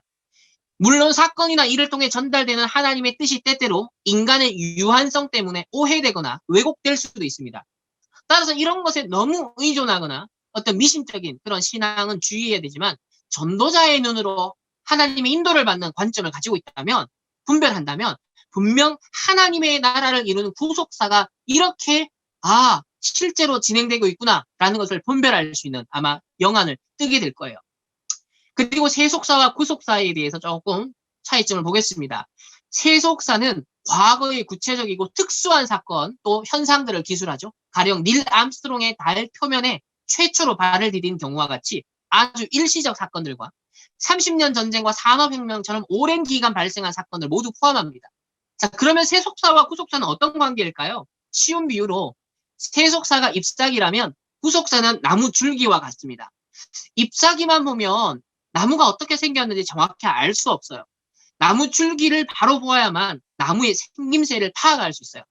물론 사건이나 일을 통해 전달되는 하나님의 뜻이 때때로 인간의 유한성 때문에 오해되거나 왜곡될 수도 있습니다. 따라서 이런 것에 너무 의존하거나 어떤 미심적인 그런 신앙은 주의해야 되지만 전도자의 눈으로 하나님의 인도를 받는 관점을 가지고 있다면, 분별한다면 분명 하나님의 나라를 이루는 구속사가 이렇게 실제로 진행되고 있구나라는 것을 분별할 수 있는 아마 영안을 뜨게 될 거예요. 그리고 세속사와 구속사에 대해서 조금 차이점을 보겠습니다. 세속사는 과거의 구체적이고 특수한 사건 또 현상들을 기술하죠. 가령 닐 암스트롱의 달 표면에 최초로 발을 디딘 경우와 같이 아주 일시적 사건들과 30년 전쟁과 산업혁명처럼 오랜 기간 발생한 사건을 모두 포함합니다. 자, 그러면 세속사와 구속사는 어떤 관계일까요? 쉬운 비유로 세속사가 잎사귀라면 구속사는 나무 줄기와 같습니다. 잎사귀만 보면 나무가 어떻게 생겼는지 정확히 알 수 없어요. 나무 줄기를 바로 보아야만 나무의 생김새를 파악할 수 있어요.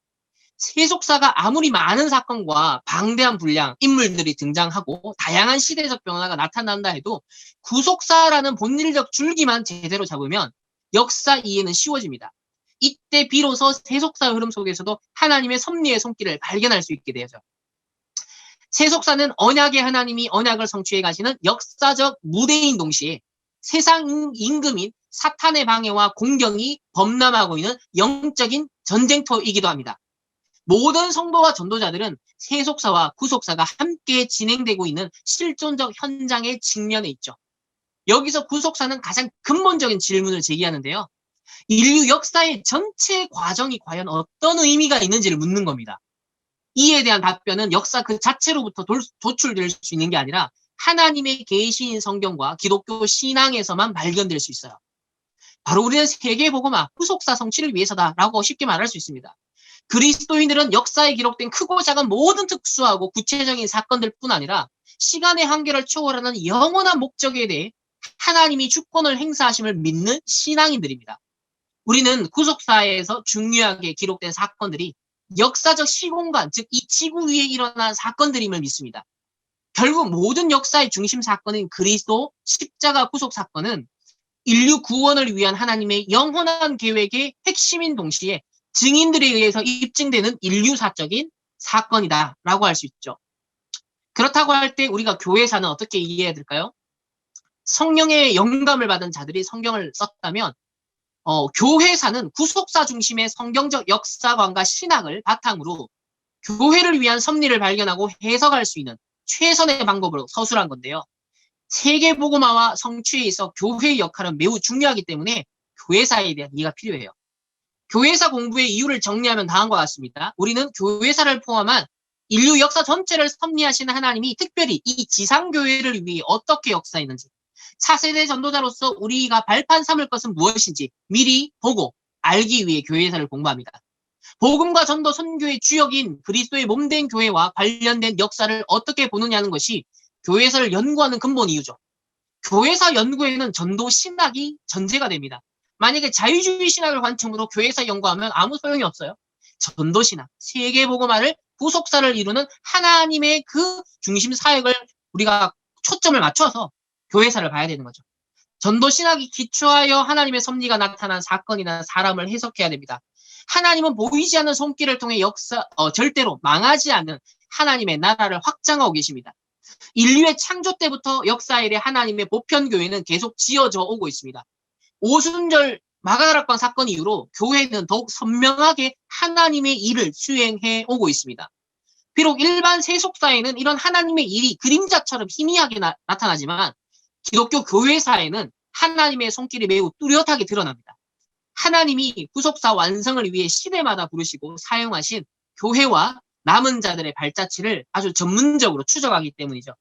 세속사가 아무리 많은 사건과 방대한 분량, 인물들이 등장하고 다양한 시대적 변화가 나타난다 해도 구속사라는 본질적 줄기만 제대로 잡으면 역사 이해는 쉬워집니다. 이때 비로소 세속사 흐름 속에서도 하나님의 섭리의 손길을 발견할 수 있게 되죠. 세속사는 언약의 하나님이 언약을 성취해 가시는 역사적 무대인 동시에 세상 임금인 사탄의 방해와 공경이 범람하고 있는 영적인 전쟁터이기도 합니다. 모든 성도와 전도자들은 세속사와 구속사가 함께 진행되고 있는 실존적 현장에 직면해 있죠. 여기서 구속사는 가장 근본적인 질문을 제기하는데요. 인류 역사의 전체 과정이 과연 어떤 의미가 있는지를 묻는 겁니다. 이에 대한 답변은 역사 그 자체로부터 도출될 수 있는 게 아니라 하나님의 계시인 성경과 기독교 신앙에서만 발견될 수 있어요. 바로 우리는 세계복음화, 구속사 성취를 위해서다라고 쉽게 말할 수 있습니다. 그리스도인들은 역사에 기록된 크고 작은 모든 특수하고 구체적인 사건들뿐 아니라 시간의 한계를 초월하는 영원한 목적에 대해 하나님이 주권을 행사하심을 믿는 신앙인들입니다. 우리는 구속사에서 중요하게 기록된 사건들이 역사적 시공간, 즉 이 지구 위에 일어난 사건들임을 믿습니다. 결국 모든 역사의 중심 사건인 그리스도 십자가 구속 사건은 인류 구원을 위한 하나님의 영원한 계획의 핵심인 동시에 증인들에 의해서 입증되는 인류사적인 사건이다라고 할 수 있죠. 그렇다고 할 때 우리가 교회사는 어떻게 이해해야 될까요? 성령의 영감을 받은 자들이 성경을 썼다면 교회사는 구속사 중심의 성경적 역사관과 신학을 바탕으로 교회를 위한 섭리를 발견하고 해석할 수 있는 최선의 방법으로 서술한 건데요. 세계복음화와 성취에 있어 교회의 역할은 매우 중요하기 때문에 교회사에 대한 이해가 필요해요. 교회사 공부의 이유를 정리하면 다음과 같습니다. 우리는 교회사를 포함한 인류 역사 전체를 섭리하시는 하나님이 특별히 이 지상교회를 위해 어떻게 역사했는지, 차세대 전도자로서 우리가 발판 삼을 것은 무엇인지 미리 보고 알기 위해 교회사를 공부합니다. 복음과 전도 선교의 주역인 그리스도의 몸된 교회와 관련된 역사를 어떻게 보느냐는 것이 교회사를 연구하는 근본 이유죠. 교회사 연구에는 전도 신학이 전제가 됩니다. 만약에 자유주의 신학을 관점으로 교회사 연구하면 아무 소용이 없어요. 전도 신학, 세계복음화를 구속사를 이루는 하나님의 그 중심 사역을 우리가 초점을 맞춰서 교회사를 봐야 되는 거죠. 전도 신학이 기초하여 하나님의 섭리가 나타난 사건이나 사람을 해석해야 됩니다. 하나님은 보이지 않는 손길을 통해 절대로 망하지 않는 하나님의 나라를 확장하고 계십니다. 인류의 창조 때부터 역사 이래 하나님의 보편교회는 계속 지어져 오고 있습니다. 오순절 마가다락방 사건 이후로 교회는 더욱 선명하게 하나님의 일을 수행해 오고 있습니다. 비록 일반 세속사에는 이런 하나님의 일이 그림자처럼 희미하게 나타나지만 기독교 교회사에는 하나님의 손길이 매우 뚜렷하게 드러납니다. 하나님이 구속사 완성을 위해 시대마다 부르시고 사용하신 교회와 남은 자들의 발자취를 아주 전문적으로 추적하기 때문이죠.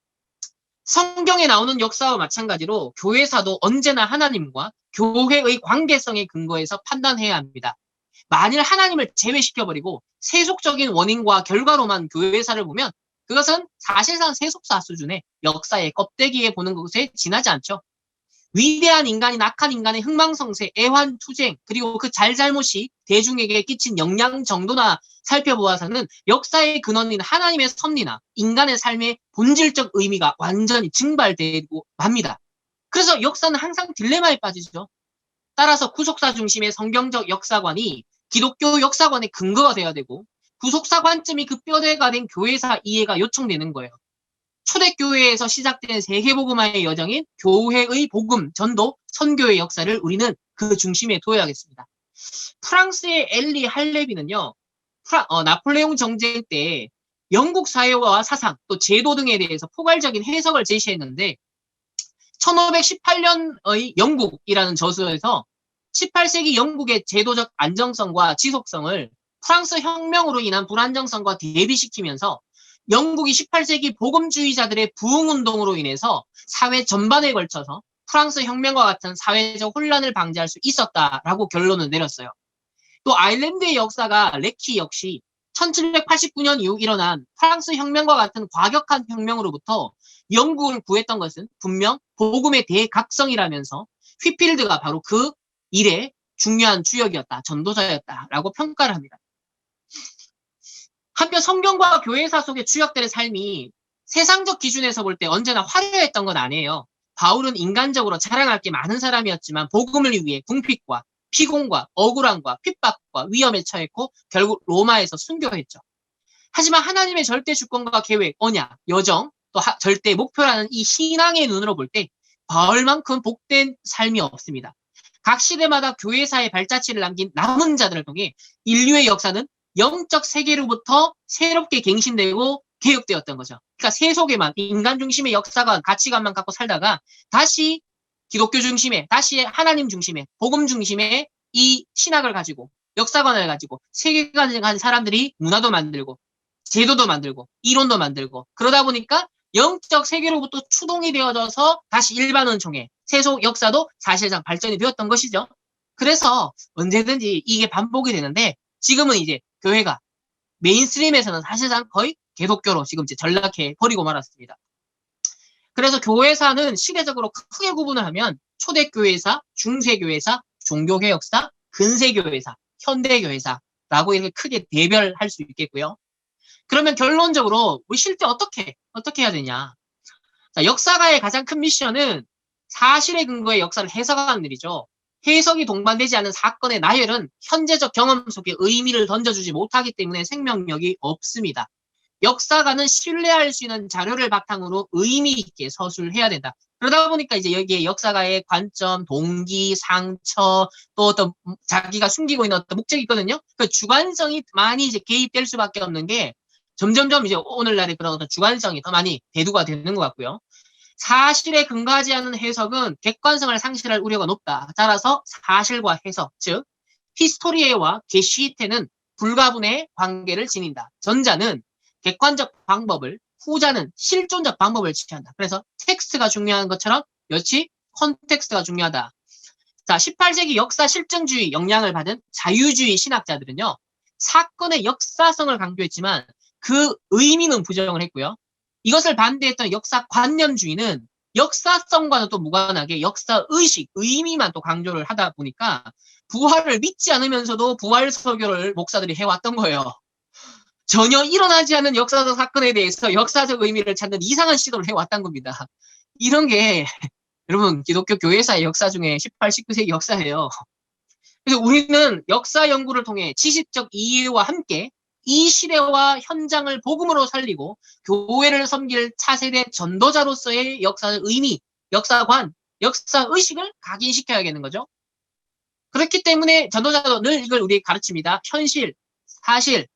성경에 나오는 역사와 마찬가지로 교회사도 언제나 하나님과 교회의 관계성에 근거해서 판단해야 합니다. 만일 하나님을 제외시켜버리고 세속적인 원인과 결과로만 교회사를 보면 그것은 사실상 세속사 수준의 역사의 껍데기에 보는 것에 지나지 않죠. 위대한 인간이 악한 인간의 흥망성쇠, 애환투쟁, 그리고 그 잘잘못이 대중에게 끼친 영향 정도나 살펴보아서는 역사의 근원인 하나님의 섭리나 인간의 삶의 본질적 의미가 완전히 증발되고 맙니다. 그래서 역사는 항상 딜레마에 빠지죠. 따라서 구속사 중심의 성경적 역사관이 기독교 역사관의 근거가 되어야 되고 구속사 관점이 그 뼈대가 된 교회사 이해가 요청되는 거예요. 초대교회에서 시작된 세계복음화의 여정인 교회의 복음, 전도, 선교의 역사를 우리는 그 중심에 둬야겠습니다. 프랑스의 엘리 할레비는요, 나폴레옹 정쟁 때 영국 사회와 사상, 또 제도 등에 대해서 포괄적인 해석을 제시했는데, 1518년의 영국이라는 저서에서 18세기 영국의 제도적 안정성과 지속성을 프랑스 혁명으로 인한 불안정성과 대비시키면서 영국이 18세기 복음주의자들의 부흥운동으로 인해서 사회 전반에 걸쳐서 프랑스 혁명과 같은 사회적 혼란을 방지할 수 있었다라고 결론을 내렸어요. 또 아일랜드의 역사가 레키 역시 1789년 이후 일어난 프랑스 혁명과 같은 과격한 혁명으로부터 영국을 구했던 것은 분명 복음의 대각성이라면서 휘필드가 바로 그 일의 중요한 주역이었다, 전도자였다라고 평가를 합니다. 한편 성경과 교회사 속의 주역들의 삶이 세상적 기준에서 볼 때 언제나 화려했던 건 아니에요. 바울은 인간적으로 자랑할 게 많은 사람이었지만 복음을 위해 궁핍과 피곤과 억울함과 핍박과 위험에 처했고 결국 로마에서 순교했죠. 하지만 하나님의 절대 주권과 계획, 언약, 여정, 또 절대 목표라는 이 신앙의 눈으로 볼 때 바울만큼 복된 삶이 없습니다. 각 시대마다 교회사의 발자취를 남긴 남은 자들을 통해 인류의 역사는 영적 세계로부터 새롭게 갱신되고 개혁되었던 거죠. 그러니까 세속에만 인간 중심의 역사관, 가치관만 갖고 살다가 다시 기독교 중심의, 다시 하나님 중심의, 복음 중심의 이 신학을 가지고 역사관을 가지고 세계관을 가진 사람들이 문화도 만들고 제도도 만들고 이론도 만들고 그러다 보니까 영적 세계로부터 추동이 되어져서 다시 일반 은총의 세속 역사도 사실상 발전이 되었던 것이죠. 그래서 언제든지 이게 반복이 되는데 지금은 이제 교회가 메인스트림에서는 사실상 거의 기독교로 지금 이제 전락해 버리고 말았습니다. 그래서 교회사는 시대적으로 크게 구분을 하면 초대교회사, 중세교회사, 종교개혁사, 근세교회사, 현대교회사라고 이렇게 크게 대별할 수 있겠고요. 그러면 결론적으로 우리 실제 어떻게 해야 되냐? 자, 역사가의 가장 큰 미션은 사실에 근거해 역사를 해석하는 일이죠. 해석이 동반되지 않은 사건의 나열은 현재적 경험 속에 의미를 던져주지 못하기 때문에 생명력이 없습니다. 역사가는 신뢰할 수 있는 자료를 바탕으로 의미 있게 서술해야 된다. 그러다 보니까 이제 여기에 역사가의 관점, 동기, 상처, 또 어떤 자기가 숨기고 있는 어떤 목적이 있거든요. 그 주관성이 많이 이제 개입될 수밖에 없는 게 점점점 이제 오늘날의 그런 어떤 주관성이 더 많이 대두가 되는 것 같고요. 사실에 근거하지 않은 해석은 객관성을 상실할 우려가 높다. 따라서 사실과 해석, 즉 히스토리에와 게시히테는 불가분의 관계를 지닌다. 전자는 객관적 방법을, 후자는 실존적 방법을 취한다. 그래서 텍스트가 중요한 것처럼 역시 콘텍스트가 중요하다. 자, 18세기 역사 실증주의 영향을 받은 자유주의 신학자들은요. 사건의 역사성을 강조했지만 그 의미는 부정을 했고요. 이것을 반대했던 역사관념주의는 역사성과는 또 무관하게 역사의식, 의미만 또 강조를 하다 보니까 부활을 믿지 않으면서도 부활 설교를 목사들이 해왔던 거예요. 전혀 일어나지 않은 역사적 사건에 대해서 역사적 의미를 찾는 이상한 시도를 해왔던 겁니다. 이런 게 여러분 기독교 교회사의 역사 중에 18, 19세기 역사예요. 그래서 우리는 역사 연구를 통해 지식적 이해와 함께 이 시대와 현장을 복음으로 살리고 교회를 섬길 차세대 전도자로서의 역사의 의미, 역사관, 역사의식을 각인시켜야겠는 거죠. 그렇기 때문에 전도자도 늘 이걸 우리에게 가르칩니다. 현실, 사실,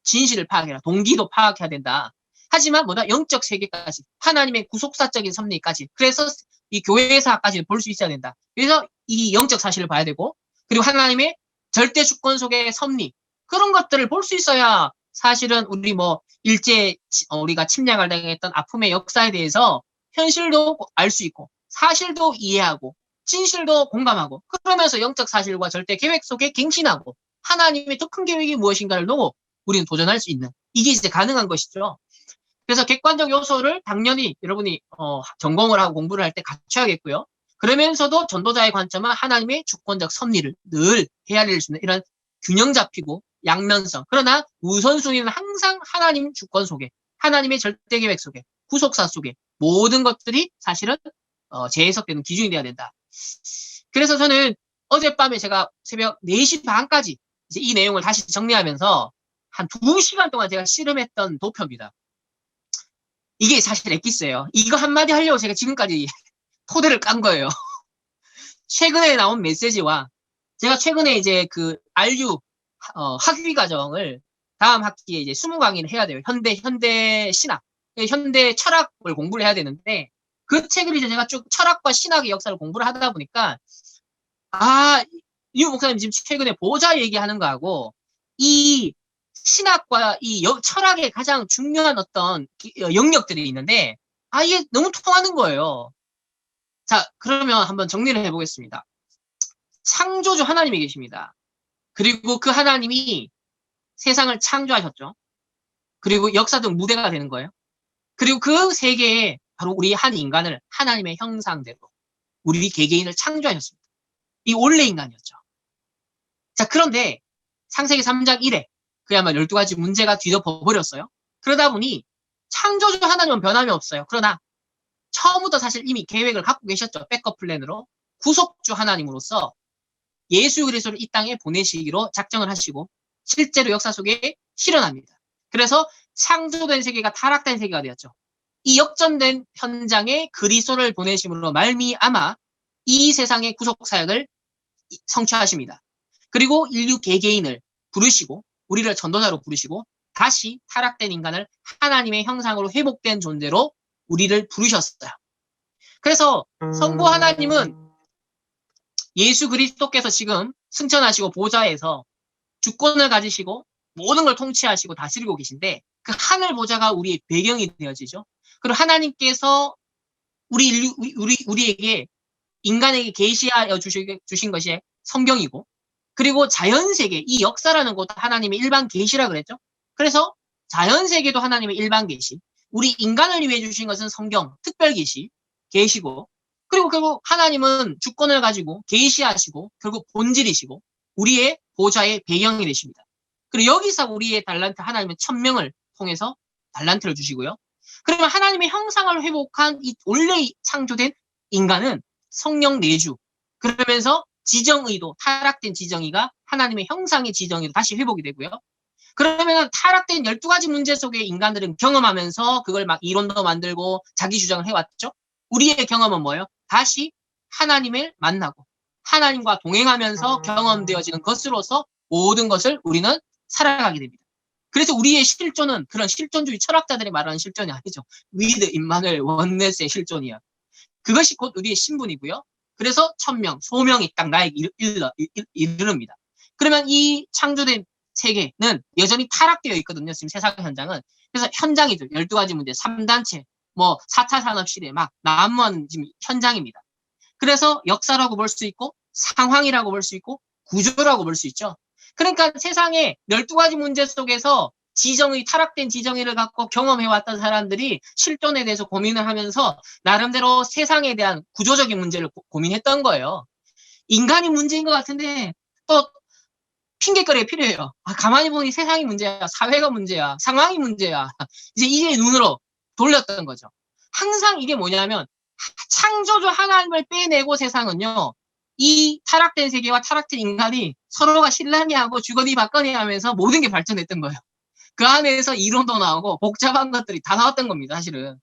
진실을 파악해라. 동기도 파악해야 된다. 하지만 뭐다? 영적 세계까지, 하나님의 구속사적인 섭리까지, 그래서 이 교회사까지 볼 수 있어야 된다. 그래서 이 영적 사실을 봐야 되고, 그리고 하나님의 절대 주권 속의 섭리, 그런 것들을 볼 수 있어야 사실은 우리 뭐 일제 우리가 침략을 당했던 아픔의 역사에 대해서 현실도 알 수 있고 사실도 이해하고 진실도 공감하고 그러면서 영적 사실과 절대 계획 속에 갱신하고 하나님의 더 큰 계획이 무엇인가를 놓고 우리는 도전할 수 있는 이게 이제 가능한 것이죠. 그래서 객관적 요소를 당연히 여러분이 전공을 하고 공부를 할 때 갖춰야겠고요. 그러면서도 전도자의 관점은 하나님의 주권적 섭리를 늘 헤아릴 수 있는 이런 균형 잡히고 양면성. 그러나 우선순위는 항상 하나님 주권 속에, 하나님의 절대 계획 속에, 구속사 속에 모든 것들이 사실은 재해석되는 기준이 돼야 된다. 그래서 저는 어젯밤에 제가 새벽 4시 반까지 이제 이 내용을 다시 정리하면서 한 2시간 동안 제가 씨름했던 도표입니다. 이게 사실 엑기스예요. 이거 한마디 하려고 제가 지금까지 토대를 깐 거예요. 최근에 나온 메시지와 제가 최근에 이제 그 RU 학위 과정을 다음 학기에 이제 20강의를 해야 돼요. 현대 신학, 현대 철학을 공부를 해야 되는데 그 책을 이제 제가 쭉 철학과 신학의 역사를 공부를 하다 보니까 아, 유 목사님 지금 최근에 보호자 얘기하는 거하고 이 신학과 이 철학의 가장 중요한 어떤 영역들이 있는데 이게 너무 통하는 거예요. 자, 그러면 한번 정리를 해보겠습니다. 창조주 하나님이 계십니다. 그리고 그 하나님이 세상을 창조하셨죠. 그리고 역사적 무대가 되는 거예요. 그리고 그 세계에 바로 우리 한 인간을 하나님의 형상대로 우리 개개인을 창조하셨습니다. 이 원래 인간이었죠. 자, 그런데 창세기 3장 1에 그야말로 12가지 문제가 뒤덮어 버렸어요. 그러다 보니 창조주 하나님은 변함이 없어요. 그러나 처음부터 사실 이미 계획을 갖고 계셨죠. 백업 플랜으로. 구속주 하나님으로서 예수 그리스도를 이 땅에 보내시기로 작정을 하시고 실제로 역사 속에 실현합니다. 그래서 창조된 세계가 타락된 세계가 되었죠. 이 역전된 현장에 그리스도를 보내심으로 말미암아 이 세상의 구속 사역을 성취하십니다. 그리고 인류 개개인을 부르시고 우리를 전도자로 부르시고 다시 타락된 인간을 하나님의 형상으로 회복된 존재로 우리를 부르셨어요. 그래서 성부 하나님은 예수 그리스도께서 지금 승천하시고 보좌에서 주권을 가지시고 모든 걸 통치하시고 다스리고 계신데 그 하늘 보좌가 우리의 배경이 되어지죠. 그리고 하나님께서 우리에게 인간에게 계시하여 주신 것이 성경이고 그리고 자연세계, 이 역사라는 것도 하나님의 일반 계시라 그랬죠. 그래서 자연세계도 하나님의 일반 계시, 우리 인간을 위해 주신 것은 성경, 특별 계시고 그리고 결국 하나님은 주권을 가지고 계시하시고 결국 본질이시고 우리의 보좌의 배경이 되십니다. 그리고 여기서 우리의 달란트 하나님은 천명을 통해서 달란트를 주시고요. 그러면 하나님의 형상을 회복한 이 원래 창조된 인간은 성령 내주 그러면서 지정의도 타락된 지정의가 하나님의 형상의 지정의로 다시 회복이 되고요. 그러면 타락된 12가지 문제 속에 인간들은 경험하면서 그걸 막 이론도 만들고 자기 주장을 해왔죠. 우리의 경험은 뭐예요? 다시 하나님을 만나고 하나님과 동행하면서 경험되어지는 것으로서 모든 것을 우리는 살아가게 됩니다. 그래서 우리의 실존은 그런 실존주의 철학자들이 말하는 실존이 아니죠. 위드 임마누엘 원네스의 실존이야. 그것이 곧 우리의 신분이고요. 그래서 천명, 소명이 딱 나에게 이르릅니다. 그러면 이 창조된 세계는 여전히 타락되어 있거든요. 지금 세상 현장은. 그래서 현장이죠. 12가지 문제, 3단체, 뭐 4차 산업시대 막 난무하는 지금 현장입니다. 그래서 역사라고 볼 수 있고 상황이라고 볼 수 있고 구조라고 볼 수 있죠. 그러니까 세상에 12가지 문제 속에서 타락된 지정의를 갖고 경험해왔던 사람들이 실존에 대해서 고민을 하면서 나름대로 세상에 대한 구조적인 문제를 고민했던 거예요. 인간이 문제인 것 같은데 또 핑계거리가 필요해요. 가만히 보니 세상이 문제야, 사회가 문제야, 상황이 문제야. 이제 눈으로 돌렸던 거죠. 항상 이게 뭐냐면 창조주 하나님을 빼내고 세상은요. 이 타락된 세계와 타락된 인간이 서로가 실랑이하고 주거니 받거니 하면서 모든 게 발전했던 거예요. 그 안에서 이론도 나오고 복잡한 것들이 다 나왔던 겁니다. 사실은.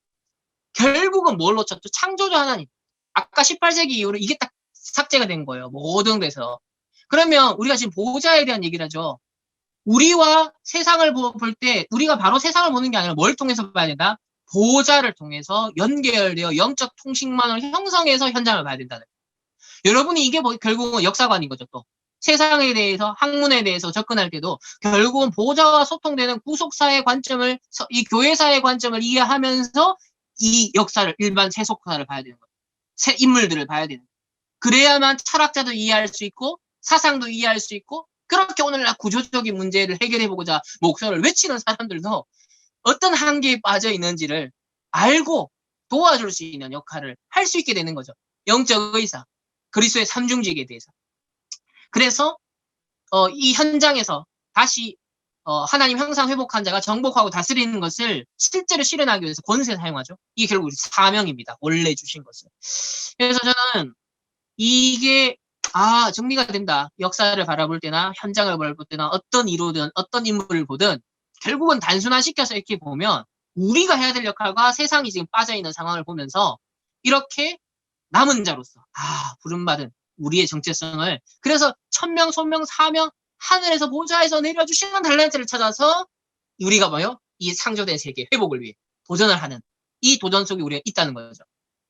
결국은 뭘 놓쳤죠? 창조주 하나님. 아까 18세기 이후로 이게 딱 삭제가 된 거예요. 모든 데서. 그러면 우리가 지금 보호자에 대한 얘기를 하죠. 우리와 세상을 볼 때 우리가 바로 세상을 보는 게 아니라 뭘 통해서 봐야 된다? 보호자를 통해서 연결되어 영적 통신망을 형성해서 현장을 봐야 된다는 거예요. 여러분이 이게 결국은 역사관인 거죠. 또 세상에 대해서 학문에 대해서 접근할 때도 결국은 보호자와 소통되는 구속사의 관점을 이 교회사의 관점을 이해하면서 이 역사를 일반 세속사를 봐야 되는 거예요. 새 인물들을 봐야 되는 거예요. 그래야만 철학자도 이해할 수 있고 사상도 이해할 수 있고 그렇게 오늘날 구조적인 문제를 해결해보고자 목소리를 외치는 사람들도 어떤 한계에 빠져 있는지를 알고 도와줄 수 있는 역할을 할 수 있게 되는 거죠. 영적 의사, 그리스도의 삼중직에 대해서. 그래서 이 현장에서 다시 하나님 형상 회복한 자가 정복하고 다스리는 것을 실제로 실현하기 위해서 권세 사용하죠. 이게 결국 우리 사명입니다. 원래 주신 것은. 그래서 저는 이게 정리가 된다. 역사를 바라볼 때나 현장을 바라볼 때나 어떤 이루든 어떤 인물을 보든 결국은 단순화시켜서 이렇게 보면 우리가 해야 될 역할과 세상이 지금 빠져있는 상황을 보면서 이렇게 남은 자로서 부름받은 우리의 정체성을 그래서 천명, 손명, 사명 하늘에서 보좌에서 내려주시는 달란트를 찾아서 우리가 뭐요? 이 창조된 세계 회복을 위해 도전을 하는 이 도전 속에 우리가 있다는 거죠.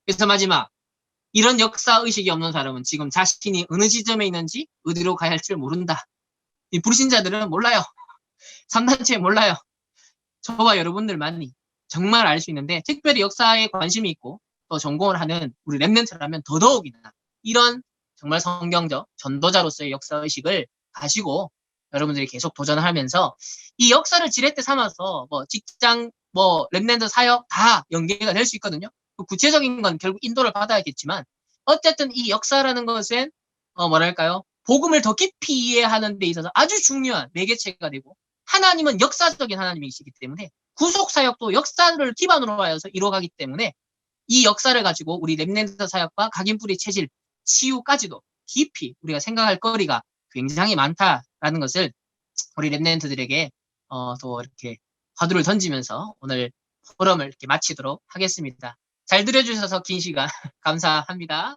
그래서 마지막 이런 역사 의식이 없는 사람은 지금 자신이 어느 지점에 있는지 어디로 가야 할지 모른다. 이 불신자들은 몰라요. 3단체 몰라요. 저와 여러분들만이 정말 알 수 있는데 특별히 역사에 관심이 있고 또 전공을 하는 우리 랩런트라면 더더욱이나 이런 정말 성경적 전도자로서의 역사의식을 가지고 여러분들이 계속 도전하면서 이 역사를 지렛대 삼아서 뭐 직장, 뭐 랩런트 사역 다 연계가 될 수 있거든요. 구체적인 건 결국 인도를 받아야겠지만 어쨌든 이 역사라는 것은 뭐랄까요? 복음을 더 깊이 이해하는 데 있어서 아주 중요한 매개체가 되고 하나님은 역사적인 하나님이시기 때문에 구속사역도 역사를 기반으로 하여서 이루어가기 때문에 이 역사를 가지고 우리 랩런트 사역과 각인뿌리 체질, 치유까지도 깊이 우리가 생각할 거리가 굉장히 많다라는 것을 우리 랩런트들에게 또 이렇게 화두를 던지면서 오늘 포럼을 이렇게 마치도록 하겠습니다. 잘 들어주셔서 긴 시간 감사합니다.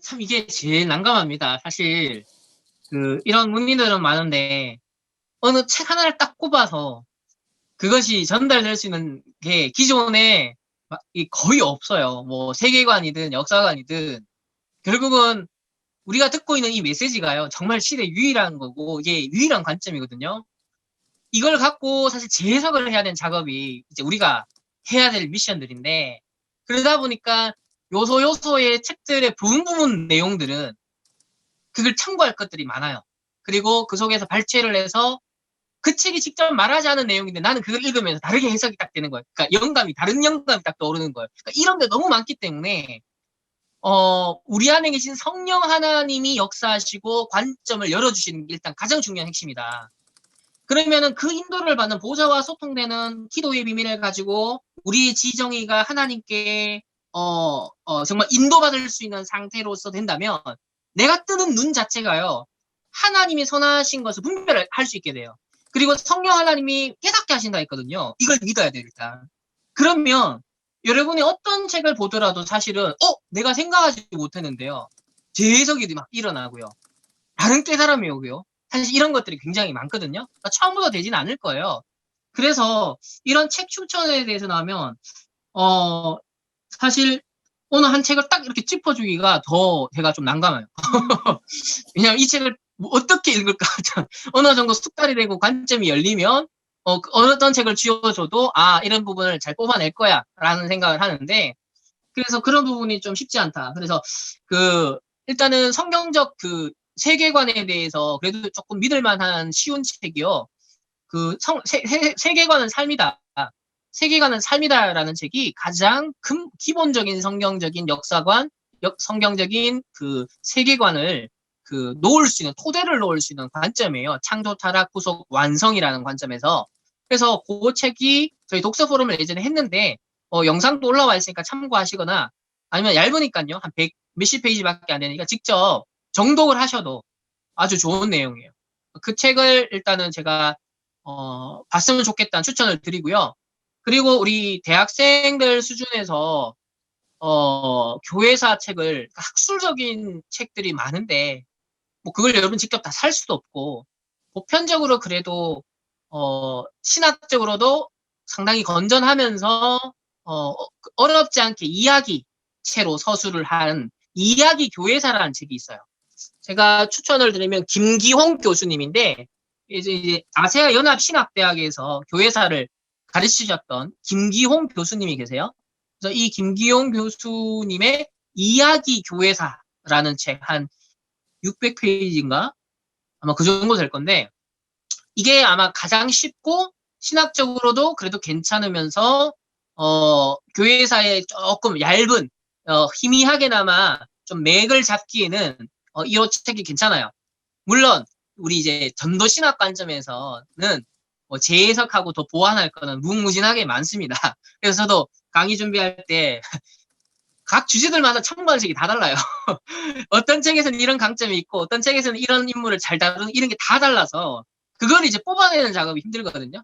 참 이게 제일 난감합니다. 사실 이런 문의들은 많은데 어느 책 하나를 딱 꼽아서 그것이 전달될 수 있는 게 기존에 거의 없어요. 뭐 세계관이든 역사관이든 결국은 우리가 듣고 있는 이 메시지가요. 정말 시대 유일한 거고 이게 유일한 관점이거든요. 이걸 갖고 사실 재해석을 해야 되는 작업이 이제 우리가 해야 될 미션들인데 그러다 보니까 요소요소의 책들의 부분 내용들은 그걸 참고할 것들이 많아요. 그리고 그 속에서 발췌를 해서 그 책이 직접 말하지 않은 내용인데 나는 그걸 읽으면서 다르게 해석이 딱 되는 거예요. 그러니까 다른 영감이 딱 떠오르는 거예요. 그러니까 이런 게 너무 많기 때문에 우리 안에 계신 성령 하나님이 역사하시고 관점을 열어주시는 게 일단 가장 중요한 핵심이다. 그러면은 그 인도를 받는 보좌와 소통되는 기도의 비밀을 가지고 우리 지정이가 하나님께 정말 인도받을 수 있는 상태로서 된다면 내가 뜨는 눈 자체가요. 하나님이 선하신 것을 분별할 수 있게 돼요. 그리고 성령 하나님이 깨닫게 하신다 했거든요. 이걸 믿어야 돼요, 일단. 그러면 여러분이 어떤 책을 보더라도 사실은 내가 생각하지 못했는데요. 재해석이 막 일어나고요. 다른 깨달음이 오고요. 사실 이런 것들이 굉장히 많거든요. 그러니까 처음부터 되지는 않을 거예요. 그래서 이런 책 추천에 대해서 나오면 사실 오늘 한 책을 딱 이렇게 짚어주기가 더 제가 좀 난감해요. 왜냐면 이 책을 어떻게 읽을까 어느 정도 숙달이 되고 관점이 열리면 어떤 책을 쥐어줘도 이런 부분을 잘 뽑아낼 거야 라는 생각을 하는데 그래서 그런 부분이 좀 쉽지 않다. 그래서 일단은 성경적 세계관에 대해서 그래도 조금 믿을 만한 쉬운 책이요. 세계관은 삶이다. 세계관은 삶이다라는 책이 가장 기본적인 성경적인 역사관, 성경적인 세계관을 놓을 수 있는, 토대를 놓을 수 있는 관점이에요. 창조, 타락, 구속, 완성이라는 관점에서. 그래서 그 책이 저희 독서 포럼을 예전에 했는데, 영상도 올라와 있으니까 참고하시거나, 아니면 얇으니까요. 한 100 몇십 페이지밖에 안 되니까 직접 정독을 하셔도 아주 좋은 내용이에요. 그 책을 일단은 제가, 봤으면 좋겠다는 추천을 드리고요. 그리고 우리 대학생들 수준에서 교회사 책을 학술적인 책들이 많은데 뭐 그걸 여러분 직접 다 살 수도 없고 보편적으로 그래도 신학적으로도 상당히 건전하면서 어렵지 않게 이야기체로 서술을 한 이야기 교회사라는 책이 있어요. 제가 추천을 드리면 김기홍 교수님인데 이제 아세아 연합신학대학에서 교회사를 가르치셨던 김기홍 교수님이 계세요. 그래서 이 김기홍 교수님의 이야기 교회사라는 책 한 600페이지인가? 아마 그 정도 될 건데 이게 아마 가장 쉽고 신학적으로도 그래도 괜찮으면서 교회사에 조금 얇은 희미하게나마 좀 맥을 잡기에는 이 책이 괜찮아요. 물론 우리 이제 전도신학 관점에서는 재해석하고 더 보완할 거는 무궁무진하게 많습니다. 그래서 저도 강의 준비할 때 각 주제들마다 첨부한 색이 다 달라요. 어떤 책에서는 이런 강점이 있고 어떤 책에서는 이런 인물을 잘 다루는 이런 게 다 달라서 그걸 이제 뽑아내는 작업이 힘들거든요.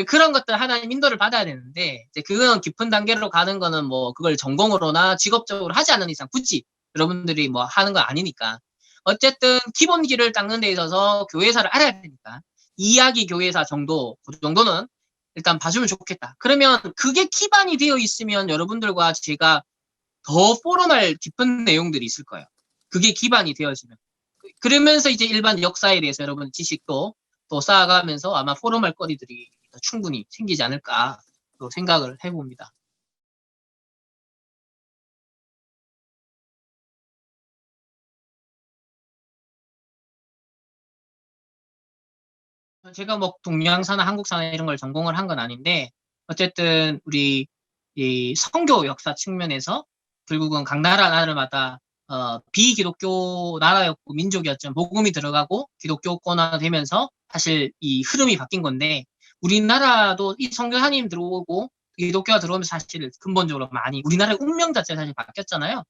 그런 것들 하나님 인도를 받아야 되는데 이제 그건 깊은 단계로 가는 거는 뭐 그걸 전공으로나 직업적으로 하지 않는 이상 굳이 여러분들이 뭐 하는 거 아니니까 어쨌든 기본기를 닦는 데 있어서 교회사를 알아야 되니까 이야기 교회사 정도 그 정도는 일단 봐주면 좋겠다. 그러면 그게 기반이 되어 있으면 여러분들과 제가 더 포럼할 깊은 내용들이 있을 거예요. 그게 기반이 되어지면. 그러면서 이제 일반 역사에 대해서 여러분 지식도 또 쌓아가면서 아마 포럼할 거리들이 충분히 생기지 않을까 또 생각을 해봅니다. 제가 뭐 동양사나 한국사나 이런 걸 전공을 한 건 아닌데 어쨌든 우리 이 선교 역사 측면에서 결국은 각 나라마다 비기독교 나라였고 민족이었죠. 복음이 들어가고 기독교권화되면서 사실 이 흐름이 바뀐 건데 우리나라도 이 선교사님 들어오고 기독교가 들어오면서 사실 근본적으로 많이 우리나라의 운명 자체가 사실 바뀌었잖아요.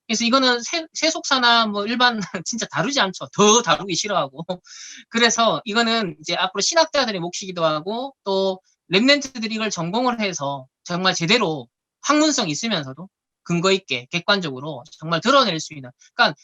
그래서 이거는 세속사나 뭐 일반 진짜 다루지 않죠. 더 다루기 싫어하고. 그래서 이거는 이제 앞으로 신학자들의 몫이기도 하고 또 랩런트들이 이걸 전공을 해서 정말 제대로 학문성 있으면서도 근거 있게 객관적으로 정말 드러낼 수 있는. 그러니까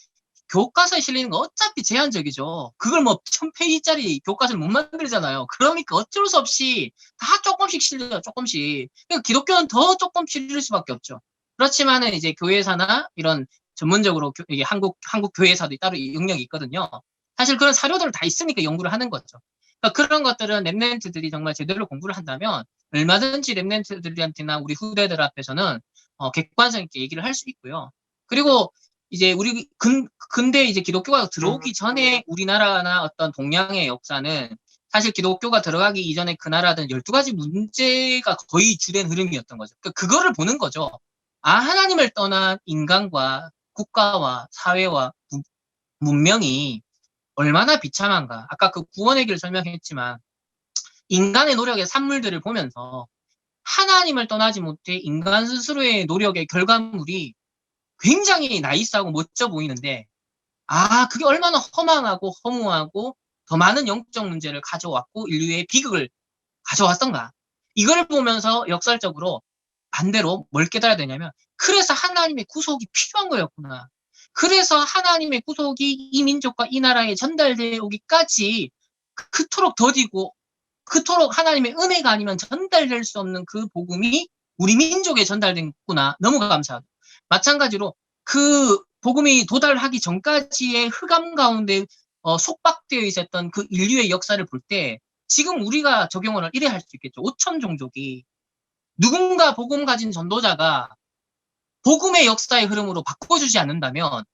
교과서에 실리는 거 어차피 제한적이죠. 그걸 뭐 1000페이지짜리 교과서를 못 만들잖아요. 그러니까 어쩔 수 없이 다 조금씩 실려요. 조금씩. 그러니까 기독교는 더 조금 실릴 수밖에 없죠. 그렇지만은 이제 교회사나 이런 전문적으로 이게 한국 교회사도 따로 영역이 있거든요. 사실 그런 사료들을 다 있으니까 연구를 하는 거죠. 그러니까 그런 것들은 랩런트들이 정말 제대로 공부를 한다면 얼마든지 랩런트들한테나 우리 후대들 앞에서는 객관성 있게 얘기를 할 수 있고요. 그리고 이제 우리 근대 이제 기독교가 들어오기 전에 우리나라나 어떤 동양의 역사는 사실 기독교가 들어가기 이전에 그 나라든 12가지 문제가 거의 주된 흐름이었던 거죠. 그러니까 그거를 보는 거죠. 아, 하나님을 떠난 인간과 국가와 사회와 문명이 얼마나 비참한가. 아까 그 구원의 길을 설명했지만 인간의 노력의 산물들을 보면서 하나님을 떠나지 못해 인간 스스로의 노력의 결과물이 굉장히 나이스하고 멋져 보이는데 아, 그게 얼마나 허망하고 허무하고 더 많은 영적 문제를 가져왔고 인류의 비극을 가져왔던가. 이걸 보면서 역설적으로 반대로 뭘 깨달아야 되냐면 그래서 하나님의 구속이 필요한 거였구나. 그래서 하나님의 구속이 이 민족과 이 나라에 전달되어 오기까지 그토록 더디고 그토록 하나님의 은혜가 아니면 전달될 수 없는 그 복음이 우리 민족에 전달됐구나. 너무 감사하고. 마찬가지로 그 복음이 도달하기 전까지의 흑암 가운데 속박되어 있었던 그 인류의 역사를 볼 때 지금 우리가 적용을 이래 할 수 있겠죠. 5천 종족이 누군가 복음 가진 전도자가 복음의 역사의 흐름으로 바꿔주지 않는다면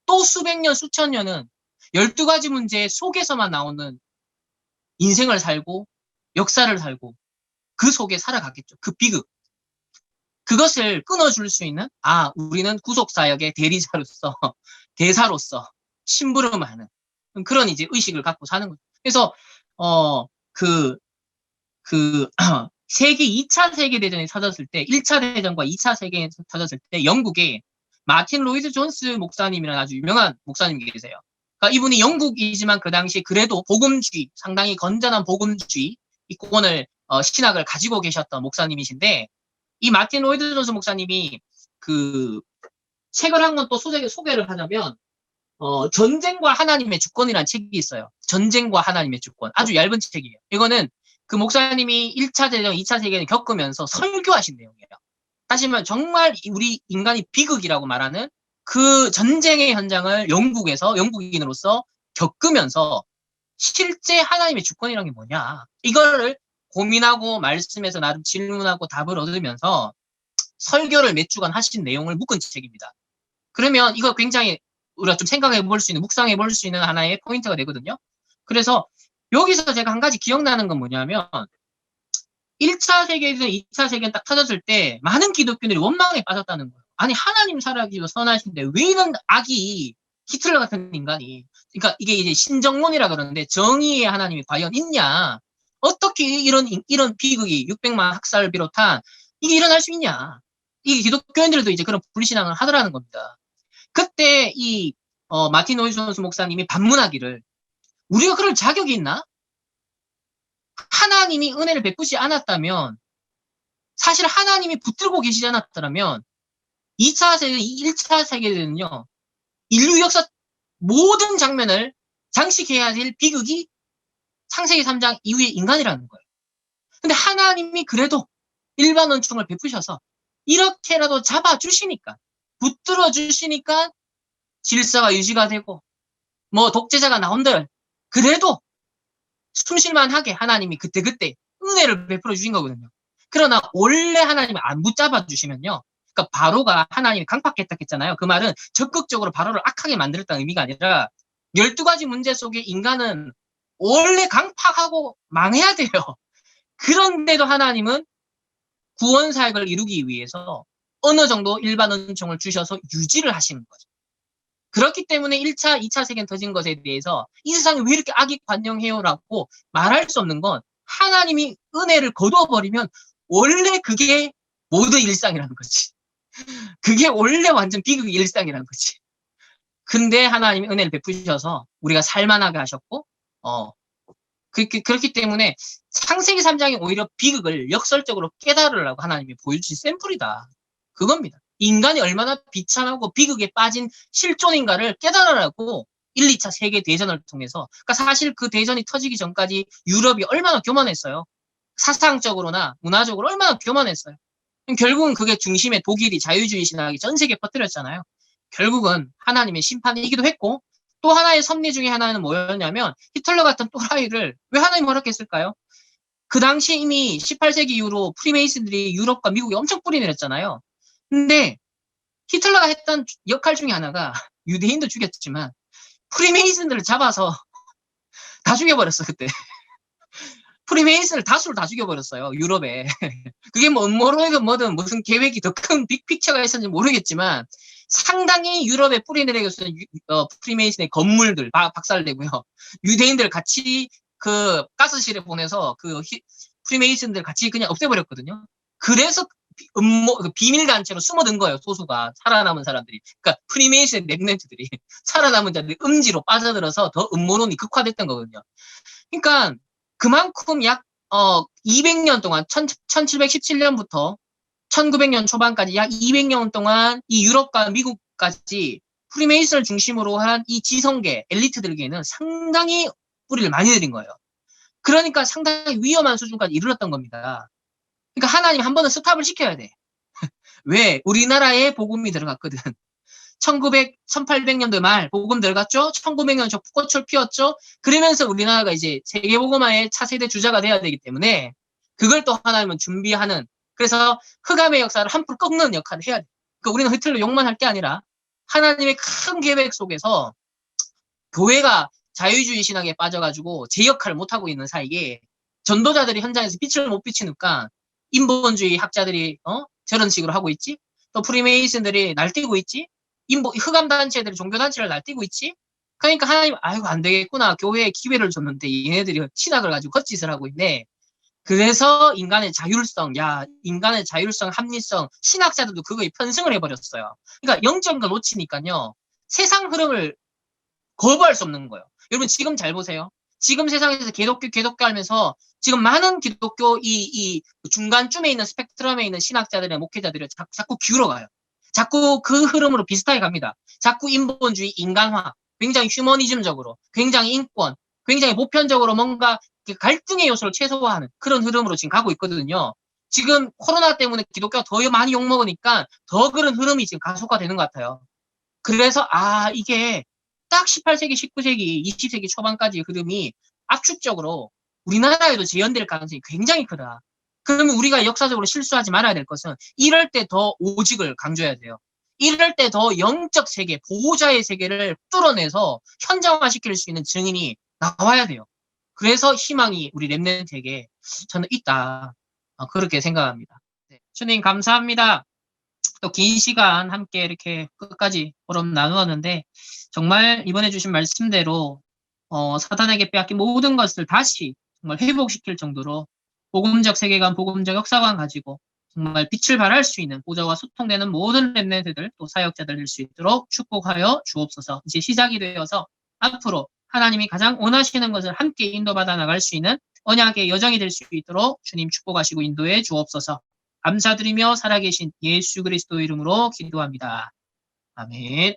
또 수백 년, 수천 년은 12가지 문제 속에서만 나오는 인생을 살고 역사를 살고 그 속에 살아갔겠죠. 그 비극. 그것을 끊어줄 수 있는 우리는 구속사역의 대리자로서 대사로서 심부름하는 그런 이제 의식을 갖고 사는 거죠. 그래서 그 세계 2차 세계대전이 터졌을 때 1차 대전과 2차 세계대전이 터졌을 때 영국에 마틴 로이드 존스 목사님이라는 아주 유명한 목사님이 계세요. 그러니까 이분이 영국이지만 그 당시 그래도 복음주의, 상당히 건전한 복음주의 이권을 신학을 가지고 계셨던 목사님이신데 이 마틴 로이드 존스 목사님이 그 책을 한 권 또 소개를 하자면 전쟁과 하나님의 주권이라는 책이 있어요. 전쟁과 하나님의 주권. 아주 얇은 책이에요. 이거는 그 목사님이 1차 대전, 2차 세계를 겪으면서 설교하신 내용이에요. 사실 말 정말 우리 인간이 비극이라고 말하는 그 전쟁의 현장을 영국에서 영국인으로서 겪으면서 실제 하나님의 주권이란 게 뭐냐. 이거를 고민하고 말씀에서 나름 질문하고 답을 얻으면서 설교를 몇 주간 하신 내용을 묶은 책입니다. 그러면 이거 굉장히 우리가 좀 생각해 볼 수 있는, 묵상해 볼 수 있는 하나의 포인트가 되거든요. 그래서 여기서 제가 한 가지 기억나는 건 뭐냐면 1차 세계대전, 2차 세계는 딱 터졌을 때 많은 기독교인들이 원망에 빠졌다는 거예요. 아니 하나님 살아계시고 선하신데 왜 이런 악이 히틀러 같은 인간이 그러니까 이게 이제 신정론이라 그러는데 정의의 하나님이 과연 있냐 어떻게 이런 비극이 600만 학살을 비롯한 이게 일어날 수 있냐 이 기독교인들도 이제 그런 분리신앙을 하더라는 겁니다. 그때 마틴 노이존스 목사님이 반문하기를, 우리가 그럴 자격이 있나? 하나님이 은혜를 베푸지 않았다면, 사실 하나님이 붙들고 계시지 않았더라면 2차 세계, 1차 세계대는요, 인류 역사 모든 장면을 장식해야 될 비극이 창세기 3장 이후의 인간이라는 거예요. 근데 하나님이 그래도 일반 은총을 베푸셔서 이렇게라도 잡아주시니까, 붙들어 주시니까 질서가 유지가 되고, 뭐 독재자가 나온들 그래도 숨쉴만하게 하나님이 그때그때 은혜를 베풀어 주신 거거든요. 그러나 원래 하나님이 안 붙잡아 주시면요, 그러니까 바로가 하나님이 강팍했다 했잖아요. 그 말은 적극적으로 바로를 악하게 만들었다는 의미가 아니라 12가지 문제 속에 인간은 원래 강팍하고 망해야 돼요. 그런데도 하나님은 구원 사역을 이루기 위해서 어느 정도 일반 은총을 주셔서 유지를 하시는 거죠. 그렇기 때문에 1차, 2차 세계는 터진 것에 대해서 이 세상이 왜 이렇게 악이 관영해요라고 말할 수 없는 건, 하나님이 은혜를 거두어버리면 원래 그게 모든 일상이라는 거지. 그게 원래 완전 비극의 일상이라는 거지. 근데 하나님이 은혜를 베푸셔서 우리가 살만하게 하셨고, 그렇기 때문에 창세기 3장이 오히려 비극을 역설적으로 깨달으라고 하나님이 보여주신 샘플이다. 그겁니다. 인간이 얼마나 비참하고 비극에 빠진 실존인가를 깨달으라고 1, 2차 세계대전을 통해서. 그러니까 사실 그 대전이 터지기 전까지 유럽이 얼마나 교만했어요. 사상적으로나 문화적으로 얼마나 교만했어요. 결국은 그게 중심에 독일이 자유주의 신학이 전 세계에 퍼뜨렸잖아요. 결국은 하나님의 심판이기도 했고, 또 하나의 섭리 중에 하나는 뭐였냐면, 히틀러 같은 또라이를 왜 하나님이 허락했을까요? 그 당시 이미 18세기 이후로 프리메이슨들이 유럽과 미국에 엄청 뿌리 내렸잖아요. 근데 히틀러가 했던 역할 중에 하나가, 유대인도 죽였지만 프리메이슨들을 잡아서 다 죽여버렸어. 그때 프리메이슨을 다수를 다 죽여버렸어요, 유럽에. 그게 뭐 음모론이든 뭐든 무슨 계획이 더 큰 빅픽처가 있었는지 모르겠지만, 상당히 유럽에 뿌리 내리고서 프리메이슨의 건물들 박살내고요, 유대인들 같이 그 가스실에 보내서 그 프리메이슨들 같이 그냥 없애버렸거든요. 그래서 비밀 단체로 숨어든 거예요, 소수가, 살아남은 사람들이. 그러니까 프리메이슨 랩런트들이 살아남은 자들이 음지로 빠져들어서 더 음모론이 극화됐던 거거든요. 그러니까 그만큼 약 200년 동안 1717년부터 1900년 초반까지 약 200년 동안 이 유럽과 미국까지 프리메이슨을 중심으로 한 이 지성계 엘리트들에게는 상당히 뿌리를 많이 내린 거예요. 그러니까 상당히 위험한 수준까지 이르렀던 겁니다. 그러니까 하나님 한 번은 스탑을 시켜야 돼. 왜? 우리나라에 복음이 들어갔거든. 1800년도 말 복음 들어갔죠? 1900년 저 꽃을 피웠죠? 그러면서 우리나라가 이제 세계복음화의 차세대 주자가 돼야 되기 때문에 그걸 또 하나님은 준비하는, 그래서 흑암의 역사를 한풀 꺾는 역할을 해야 돼. 그러니까 우리는 히틀러 욕만 할 게 아니라 하나님의 큰 계획 속에서 교회가 자유주의 신학에 빠져가지고 제 역할을 못하고 있는 사이에 전도자들이 현장에서 빛을 못 비치니까 인본주의 학자들이 저런 식으로 하고 있지? 또 프리메이슨들이 날뛰고 있지? 흑암단체들이 종교단체를 날뛰고 있지? 그러니까 하나님, 아이고 안 되겠구나, 교회에 기회를 줬는데 얘네들이 신학을 가지고 헛짓을 하고 있네. 그래서 인간의 자율성, 인간의 자율성, 합리성, 신학자들도 그거에 편승을 해버렸어요. 그러니까 영적인 걸 놓치니까요, 세상 흐름을 거부할 수 없는 거예요. 여러분 지금 잘 보세요. 지금 세상에서 기독교 하면서 지금 많은 기독교 이 중간쯤에 있는 스펙트럼에 있는 신학자들의 목회자들이 자꾸 기울어가요. 자꾸 그 흐름으로 비슷하게 갑니다. 자꾸 인본주의, 인간화, 굉장히 휴머니즘적으로, 굉장히 인권, 굉장히 보편적으로 뭔가 갈등의 요소를 최소화하는 그런 흐름으로 지금 가고 있거든요. 지금 코로나 때문에 기독교가 더 많이 욕먹으니까 더 그런 흐름이 지금 가속화되는 것 같아요. 그래서 이게 딱 18세기, 19세기, 20세기 초반까지 흐름이 압축적으로 우리나라에도 재현될 가능성이 굉장히 크다. 그러면 우리가 역사적으로 실수하지 말아야 될 것은 이럴 때 더 오직을 강조해야 돼요. 이럴 때 더 영적 세계, 보호자의 세계를 뚫어내서 현장화시킬 수 있는 증인이 나와야 돼요. 그래서 희망이 우리 랩런트에게 저는 있다. 그렇게 생각합니다. 네. 주님 감사합니다. 또 긴 시간 함께 이렇게 끝까지 포럼 나누었는데, 정말 이번에 주신 말씀대로 사단에게 빼앗긴 모든 것을 다시 정말 회복시킬 정도로 복음적 세계관, 복음적 역사관 가지고 정말 빛을 발할 수 있는 보좌와 소통되는 모든 렘넌트들 또 사역자들 될 수 있도록 축복하여 주옵소서. 이제 시작이 되어서 앞으로 하나님이 가장 원하시는 것을 함께 인도받아 나갈 수 있는 언약의 여정이 될 수 있도록 주님 축복하시고 인도해 주옵소서. 감사드리며 살아계신 예수 그리스도 이름으로 기도합니다. 아멘.